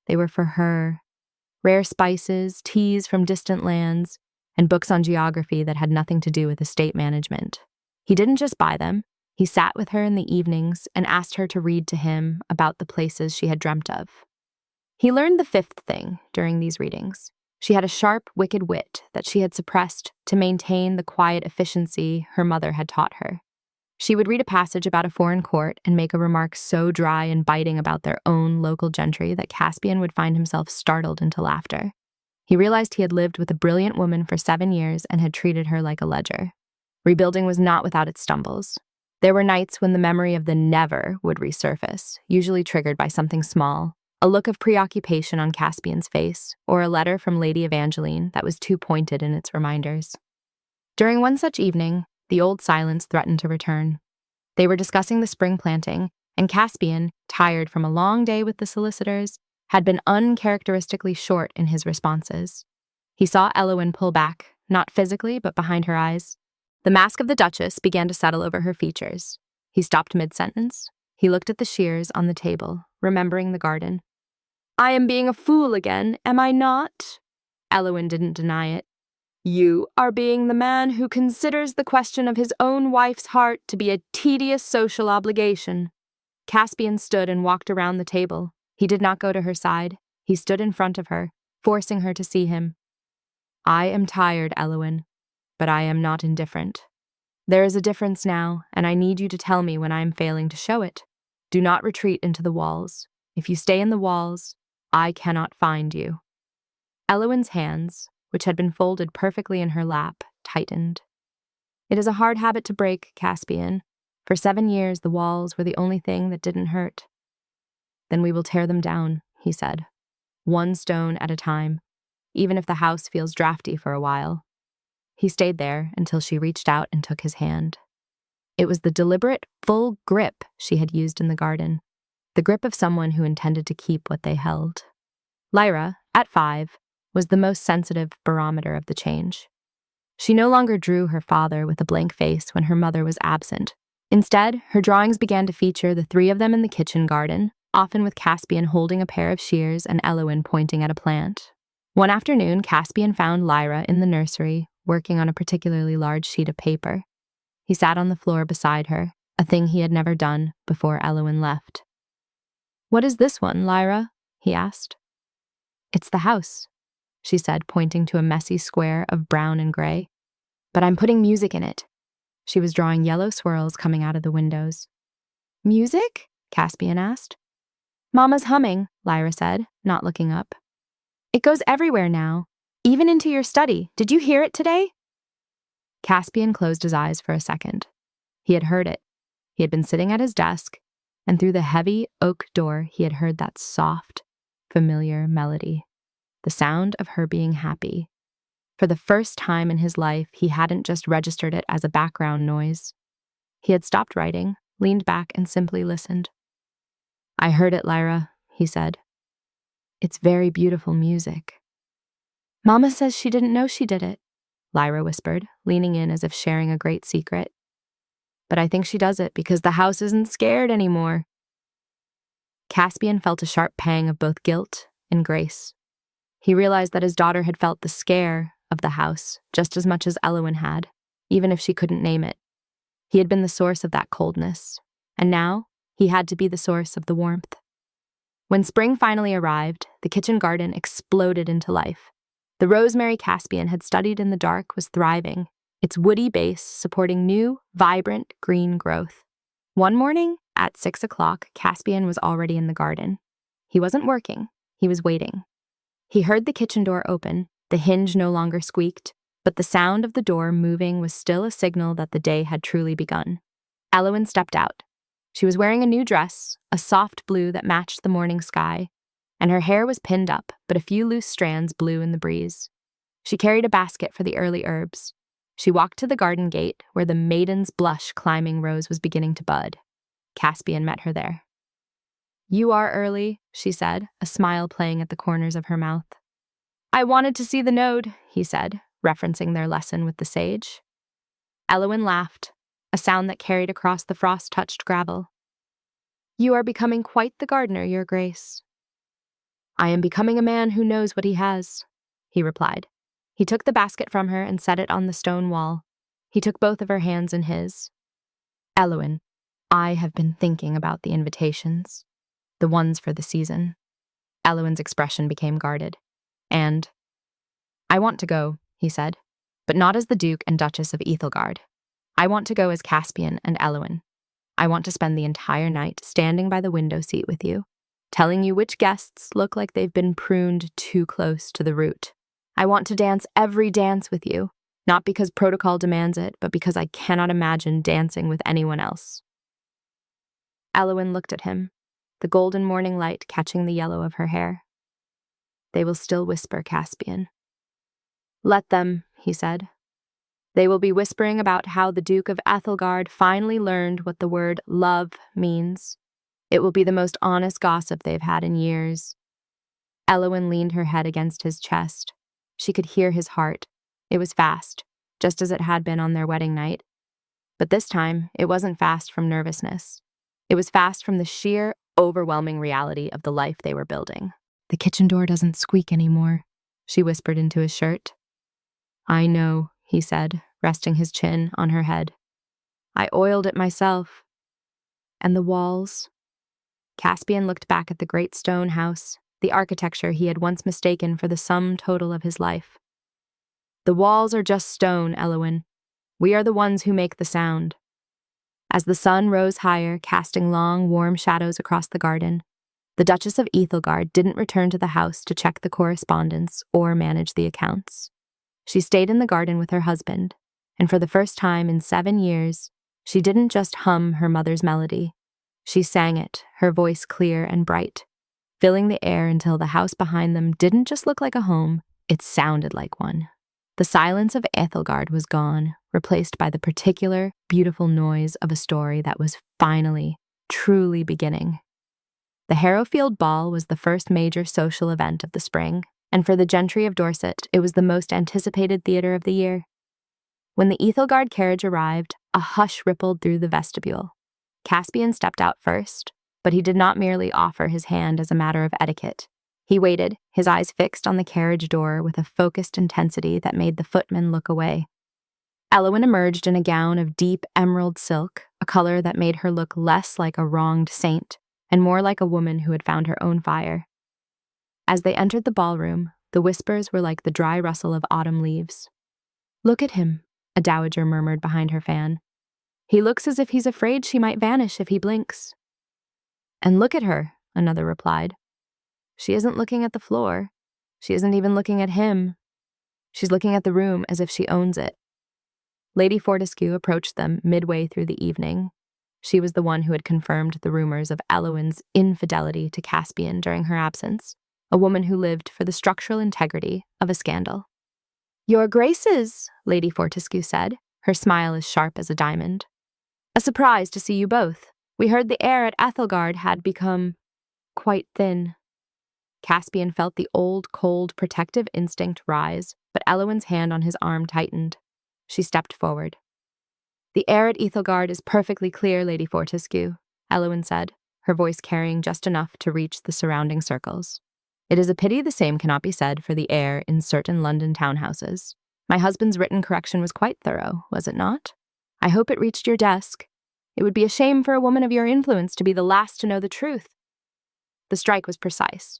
They were for her. Rare spices, teas from distant lands, and books on geography that had nothing to do with estate management. He didn't just buy them. He sat with her in the evenings and asked her to read to him about the places she had dreamt of. He learned the 5th thing during these readings. She had a sharp, wicked wit that she had suppressed to maintain the quiet efficiency her mother had taught her. She would read a passage about a foreign court and make a remark so dry and biting about their own local gentry that Caspian would find himself startled into laughter. He realized he had lived with a brilliant woman for 7 years and had treated her like a ledger. Rebuilding was not without its stumbles. There were nights when the memory of the never would resurface, usually triggered by something small, a look of preoccupation on Caspian's face, or a letter from Lady Evangeline that was too pointed in its reminders. During one such evening, the old silence threatened to return. They were discussing the spring planting, and Caspian, tired from a long day with the solicitors, had been uncharacteristically short in his responses. He saw Eloin pull back, not physically, but behind her eyes. The mask of the Duchess began to settle over her features. He stopped mid-sentence. He looked at the shears on the table, remembering the garden. "I am being a fool again, am I not?" Eloin didn't deny it. "You are being the man who considers the question of his own wife's heart to be a tedious social obligation." Caspian stood and walked around the table. He did not go to her side. He stood in front of her, forcing her to see him. "I am tired, Eloin, but I am not indifferent. There is a difference now, and I need you to tell me when I am failing to show it. Do not retreat into the walls. If you stay in the walls, I cannot find you." Eloin's hands, which had been folded perfectly in her lap, tightened. "It is a hard habit to break, Caspian. For 7 years, the walls were the only thing that didn't hurt." "Then we will tear them down," he said. "One stone at a time, even if the house feels drafty for a while." He stayed there until she reached out and took his hand. It was the deliberate, full grip she had used in the garden, the grip of someone who intended to keep what they held. Lyra, at 5, was the most sensitive barometer of the change. She no longer drew her father with a blank face when her mother was absent. Instead, her drawings began to feature the 3 of them in the kitchen garden, often with Caspian holding a pair of shears and Eloin pointing at a plant. One afternoon, Caspian found Lyra in the nursery, working on a particularly large sheet of paper. He sat on the floor beside her, a thing he had never done before Eloin left. "What is this one, Lyra?" he asked. "It's the house," she said, pointing to a messy square of brown and gray. "But I'm putting music in it." She was drawing yellow swirls coming out of the windows. "Music?" Caspian asked. "Mama's humming," Lyra said, not looking up. "It goes everywhere now, even into your study. Did you hear it today?" Caspian closed his eyes for a second. He had heard it. He had been sitting at his desk, and through the heavy oak door he had heard that soft, familiar melody, the sound of her being happy. For the first time in his life, he hadn't just registered it as a background noise. He had stopped writing, leaned back, and simply listened. "I heard it, Lyra," he said. "It's very beautiful music." "Mama says she didn't know she did it," Lyra whispered, leaning in as if sharing a great secret. "But I think she does it because the house isn't scared anymore." Caspian felt a sharp pang of both guilt and grace. He realized that his daughter had felt the scare of the house just as much as Eloin had, even if she couldn't name it. He had been the source of that coldness, and now he had to be the source of the warmth. When spring finally arrived, the kitchen garden exploded into life. The rosemary Caspian had studied in the dark was thriving, its woody base supporting new, vibrant green growth. One morning, at 6 o'clock, Caspian was already in the garden. He wasn't working, he was waiting. He heard the kitchen door open, the hinge no longer squeaked, but the sound of the door moving was still a signal that the day had truly begun. Eloin stepped out. She was wearing a new dress, a soft blue that matched the morning sky, and her hair was pinned up, but a few loose strands blew in the breeze. She carried a basket for the early herbs. She walked to the garden gate, where the maiden's blush climbing rose was beginning to bud. Caspian met her there. "You are early," she said, a smile playing at the corners of her mouth. "I wanted to see the node," he said, referencing their lesson with the sage. Eloin laughed, a sound that carried across the frost-touched gravel. "You are becoming quite the gardener, Your Grace." "I am becoming a man who knows what he has," he replied. He took the basket from her and set it on the stone wall. He took both of her hands in his. "Eloin, I have been thinking about the invitations. The ones for the season." Eloin's expression became guarded. "And I want to go," he said, "but not as the Duke and Duchess of Ethelgard. I want to go as Caspian and Eloin. I want to spend the entire night standing by the window seat with you, telling you which guests look like they've been pruned too close to the root. I want to dance every dance with you, not because protocol demands it, but because I cannot imagine dancing with anyone else." Eloin looked at him, the golden morning light catching the yellow of her hair. "They will still whisper, Caspian." "Let them," he said. "They will be whispering about how the Duke of Ethelgard finally learned what the word love means. It will be the most honest gossip they've had in years." Eloin leaned her head against his chest. She could hear his heart. It was fast, just as it had been on their wedding night. But this time, it wasn't fast from nervousness. It was fast from the sheer, overwhelming reality of the life they were building. "The kitchen door doesn't squeak anymore," she whispered into his shirt. "I know," he said, resting his chin on her head. "I oiled it myself." "And the walls?" Caspian looked back at the great stone house, the architecture he had once mistaken for the sum total of his life. "The walls are just stone, Eloin. We are the ones who make the sound." As the sun rose higher, casting long, warm shadows across the garden, the Duchess of Ethelgard didn't return to the house to check the correspondence or manage the accounts. She stayed in the garden with her husband, and for the first time in 7 years, she didn't just hum her mother's melody. She sang it, her voice clear and bright, filling the air until the house behind them didn't just look like a home, it sounded like one. The silence of Ethelgard was gone, replaced by the particular, beautiful noise of a story that was finally, truly beginning. The Harrowfield Ball was the first major social event of the spring, and for the gentry of Dorset, it was the most anticipated theater of the year. When the Ethelgard carriage arrived, a hush rippled through the vestibule. Caspian stepped out first, but he did not merely offer his hand as a matter of etiquette. He waited, his eyes fixed on the carriage door with a focused intensity that made the footman look away. Eloin emerged in a gown of deep emerald silk, a color that made her look less like a wronged saint and more like a woman who had found her own fire. As they entered the ballroom, the whispers were like the dry rustle of autumn leaves. "Look at him," a dowager murmured behind her fan. "He looks as if he's afraid she might vanish if he blinks." "And look at her," another replied. "She isn't looking at the floor. She isn't even looking at him. She's looking at the room as if she owns it." Lady Fortescue approached them midway through the evening. She was the one who had confirmed the rumors of Eloin's infidelity to Caspian during her absence, a woman who lived for the structural integrity of a scandal. "Your Graces," Lady Fortescue said, her smile as sharp as a diamond. "A surprise to see you both. We heard the air at Ethelgard had become quite thin." Caspian felt the old, cold, protective instinct rise, but Eloin's hand on his arm tightened. She stepped forward. "The air at Ethelgard is perfectly clear, Lady Fortescue," Eloin said, her voice carrying just enough to reach the surrounding circles. It is a pity the same cannot be said for the air in certain London townhouses. My husband's written correction was quite thorough, was it not? I hope it reached your desk. It would be a shame for a woman of your influence to be the last to know the truth. The strike was precise.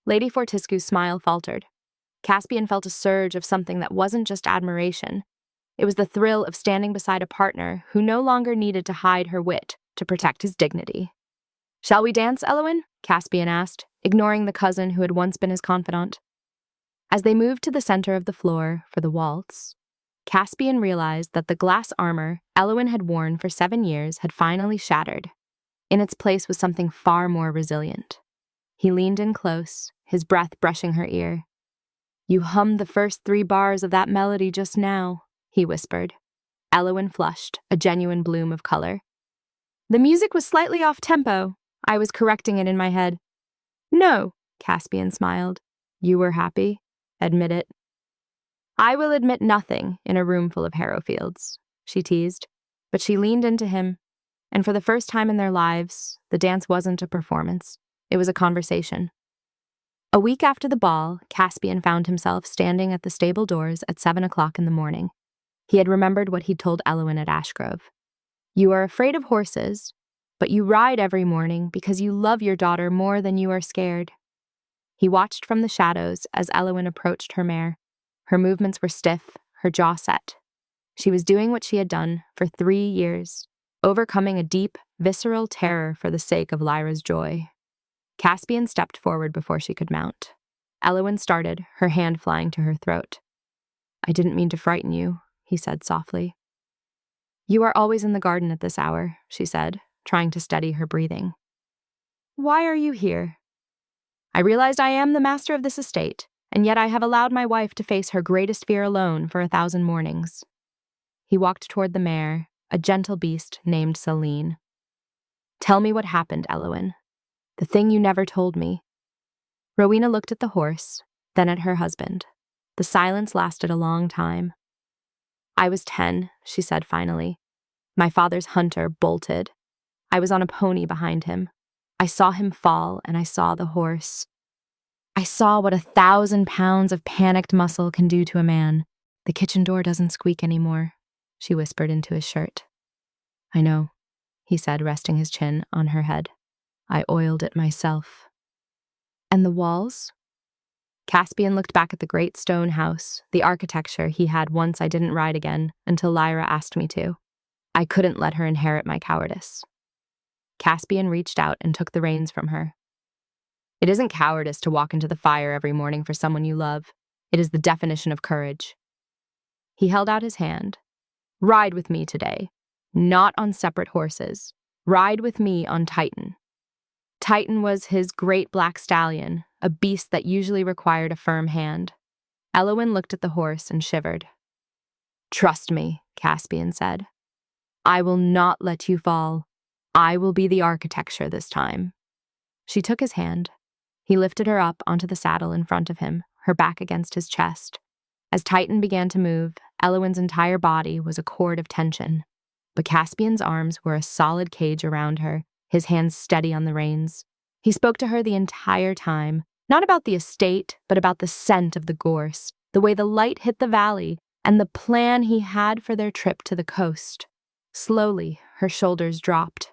Lady Fortescue's smile faltered. Caspian felt a surge of something that wasn't just admiration. It was the thrill of standing beside a partner who no longer needed to hide her wit to protect his dignity. "Shall we dance, Eloin?" Caspian asked, ignoring the cousin who had once been his confidant. As they moved to the center of the floor for the waltz, Caspian realized that the glass armor Eloin had worn for 7 years had finally shattered. In its place was something far more resilient. He leaned in close, his breath brushing her ear. "You hummed the first 3 bars of that melody just now," he whispered. Eloin flushed, a genuine bloom of color. "The music was slightly off-tempo. I was correcting it in my head." "No," Caspian smiled. "You were happy? Admit it." "I will admit nothing in a room full of Harrowfields," she teased, but she leaned into him, and for the first time in their lives, the dance wasn't a performance. It was a conversation. A week after the ball, Caspian found himself standing at the stable doors at 7 o'clock in the morning. He had remembered what he'd told Eloin at Ashgrove. "You are afraid of horses, but you ride every morning because you love your daughter more than you are scared." He watched from the shadows as Eloin approached her mare. Her movements were stiff, her jaw set. She was doing what she had done for 3 years, overcoming a deep, visceral terror for the sake of Lyra's joy. Caspian stepped forward before she could mount. Eloin started, her hand flying to her throat. "I didn't mean to frighten you," he said softly. "You are always in the garden at this hour," she said, trying to steady her breathing. "Why are you here?" "I realized I am the master of this estate, and yet I have allowed my wife to face her greatest fear alone for 1,000 mornings." He walked toward the mare, a gentle beast named Selene. "Tell me what happened, Eloin. The thing you never told me." Rowena looked at the horse, then at her husband. The silence lasted a long time. "I was 10, she said finally. My father's hunter bolted. I was on a pony behind him. I saw him fall, and I saw the horse. I saw what 1,000 pounds of panicked muscle can do to a man. The kitchen door doesn't squeak anymore," she whispered into his shirt. "I know," he said, resting his chin on her head. "I oiled it myself." "And the walls?" Caspian looked back at the great stone house, the architecture he had once I didn't ride again until Lyra asked me to. I couldn't let her inherit my cowardice. Caspian reached out and took the reins from her. "It isn't cowardice to walk into the fire every morning for someone you love. It is the definition of courage." He held out his hand. "Ride with me today. Not on separate horses. Ride with me on Titan." Titan was his great black stallion, a beast that usually required a firm hand. Eloin looked at the horse and shivered. "Trust me," Caspian said. "I will not let you fall. I will be the architecture this time." She took his hand. He lifted her up onto the saddle in front of him, her back against his chest. As Titan began to move, Eloin's entire body was a cord of tension. But Caspian's arms were a solid cage around her, his hands steady on the reins. He spoke to her the entire time, not about the estate, but about the scent of the gorse, the way the light hit the valley, and the plan he had for their trip to the coast. Slowly, her shoulders dropped.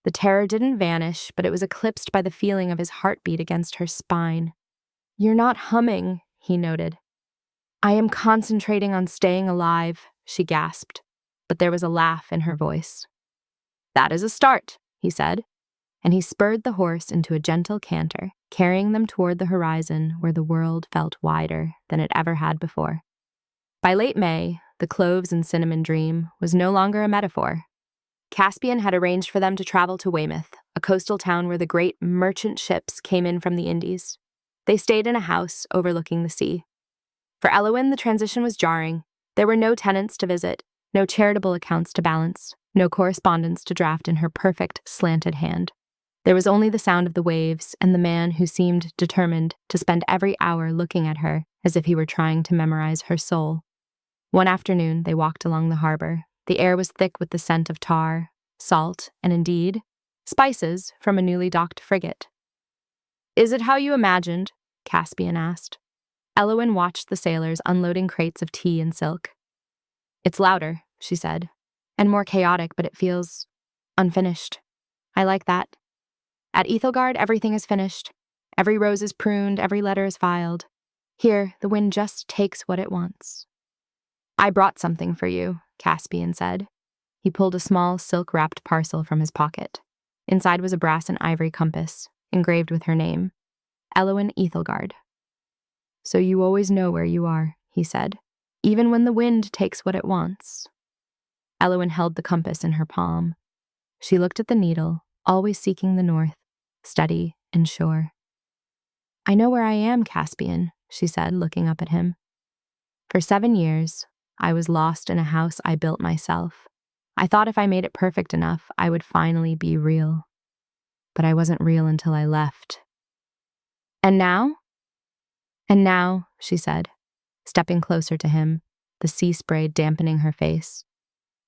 The terror didn't vanish, but it was eclipsed by the feeling of his heartbeat against her spine. "You're not humming," he noted. "I am concentrating on staying alive," she gasped, but there was a laugh in her voice. "That is a start," he said, and he spurred the horse into a gentle canter, carrying them toward the horizon where the world felt wider than it ever had before. By late May, the cloves and cinnamon dream was no longer a metaphor. Caspian had arranged for them to travel to Weymouth, a coastal town where the great merchant ships came in from the Indies. They stayed in a house overlooking the sea. For Eloin, the transition was jarring. There were no tenants to visit, no charitable accounts to balance, no correspondence to draft in her perfect, slanted hand. There was only the sound of the waves and the man who seemed determined to spend every hour looking at her as if he were trying to memorize her soul. One afternoon, they walked along the harbor. The air was thick with the scent of tar, salt, and indeed, spices from a newly docked frigate. Is it how you imagined? Caspian asked. Eloin watched the sailors unloading crates of tea and silk. It's louder, she said, and more chaotic, but it feels unfinished. I like that. At Ethelgard, everything is finished. Every rose is pruned, every letter is filed. Here, the wind just takes what it wants. I brought something for you, Caspian said. He pulled a small, silk-wrapped parcel from his pocket. Inside was a brass and ivory compass, engraved with her name, Eloin Ethelgard. So you always know where you are, he said, even when the wind takes what it wants. Eloin held the compass in her palm. She looked at the needle, always seeking the north, steady and sure. I know where I am, Caspian, she said, looking up at him. For 7 years, I was lost in a house I built myself. I thought if I made it perfect enough, I would finally be real. But I wasn't real until I left. And now? And now, she said, stepping closer to him, the sea spray dampening her face.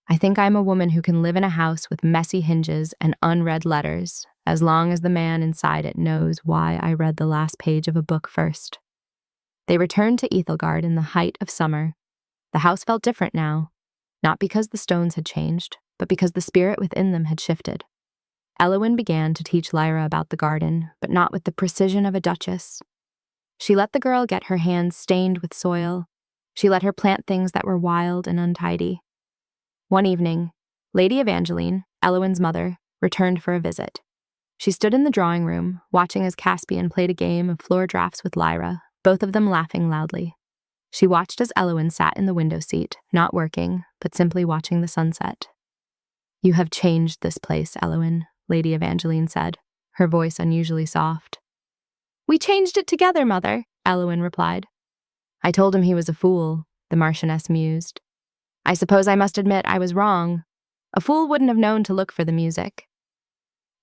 I think I'm a woman who can live in a house with messy hinges and unread letters, as long as the man inside it knows why I read the last page of a book first. They returned to Ethelgard in the height of summer. The house felt different now, not because the stones had changed, but because the spirit within them had shifted. Eloin began to teach Lyra about the garden, but not with the precision of a duchess. She let the girl get her hands stained with soil. She let her plant things that were wild and untidy. One evening, Lady Evangeline, Eloin's mother, returned for a visit. She stood in the drawing room, watching as Caspian played a game of floor drafts with Lyra, both of them laughing loudly. She watched as Eloin sat in the window seat, not working, but simply watching the sunset. You have changed this place, Eloin, Lady Evangeline said, her voice unusually soft. We changed it together, Mother, Eloin replied. I told him he was a fool, the Marchioness mused. I suppose I must admit I was wrong. A fool wouldn't have known to look for the music.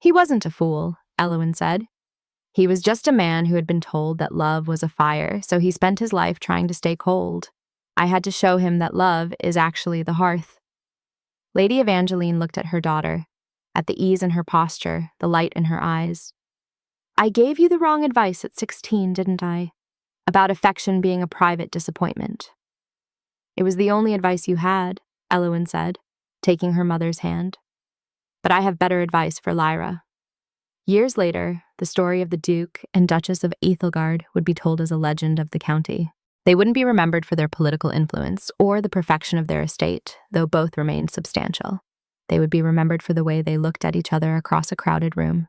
He wasn't a fool, Eloin said. He was just a man who had been told that love was a fire, so he spent his life trying to stay cold. I had to show him that love is actually the hearth. Lady Evangeline looked at her daughter, at the ease in her posture, the light in her eyes. I gave you the wrong advice at 16, didn't I? About affection being a private disappointment. It was the only advice you had, Eloin said, taking her mother's hand. But I have better advice for Lyra. Years later, the story of the Duke and Duchess of Ethelgard would be told as a legend of the county. They wouldn't be remembered for their political influence or the perfection of their estate, though both remained substantial. They would be remembered for the way they looked at each other across a crowded room.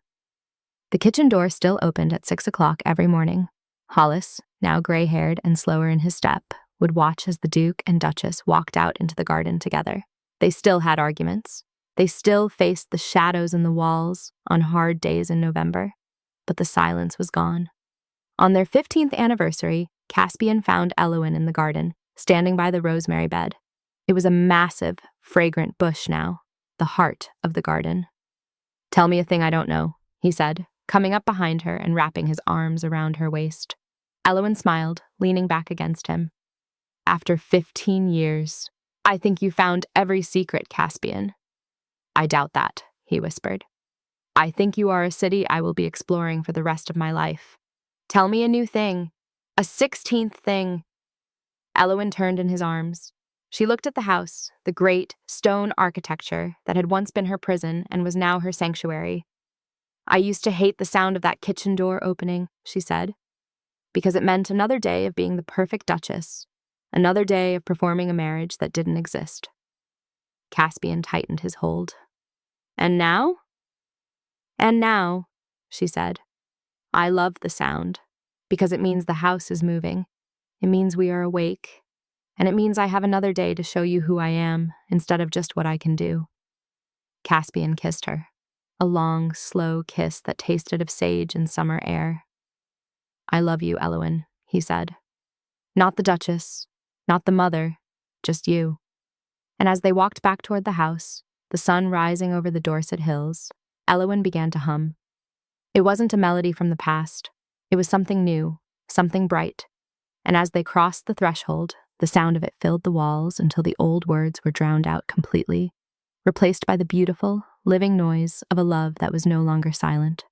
The kitchen door still opened at 6 o'clock every morning. Hollis, now gray-haired and slower in his step, would watch as the Duke and Duchess walked out into the garden together. They still had arguments. They still faced the shadows in the walls on hard days in November. But the silence was gone. On their 15th anniversary, Caspian found Eloin in the garden, standing by the rosemary bed. It was a massive, fragrant bush now, the heart of the garden. Tell me a thing I don't know, he said, coming up behind her and wrapping his arms around her waist. Eloin smiled, leaning back against him. After 15 years, I think you found every secret, Caspian. I doubt that, he whispered. I think you are a city I will be exploring for the rest of my life. Tell me a new thing, a 16th thing. Eloin turned in his arms. She looked at the house, the great stone architecture that had once been her prison and was now her sanctuary. I used to hate the sound of that kitchen door opening, she said, because it meant another day of being the perfect duchess, another day of performing a marriage that didn't exist. Caspian tightened his hold. And now? And now, she said, I love the sound, because it means the house is moving. It means we are awake, and it means I have another day to show you who I am instead of just what I can do. Caspian kissed her, a long, slow kiss that tasted of sage and summer air. I love you, Eloin, he said. Not the Duchess, not the mother, just you. And as they walked back toward the house, the sun rising over the Dorset hills, Eloin began to hum. It wasn't a melody from the past. It was something new, something bright. And as they crossed the threshold, the sound of it filled the walls until the old words were drowned out completely, replaced by the beautiful, living noise of a love that was no longer silent.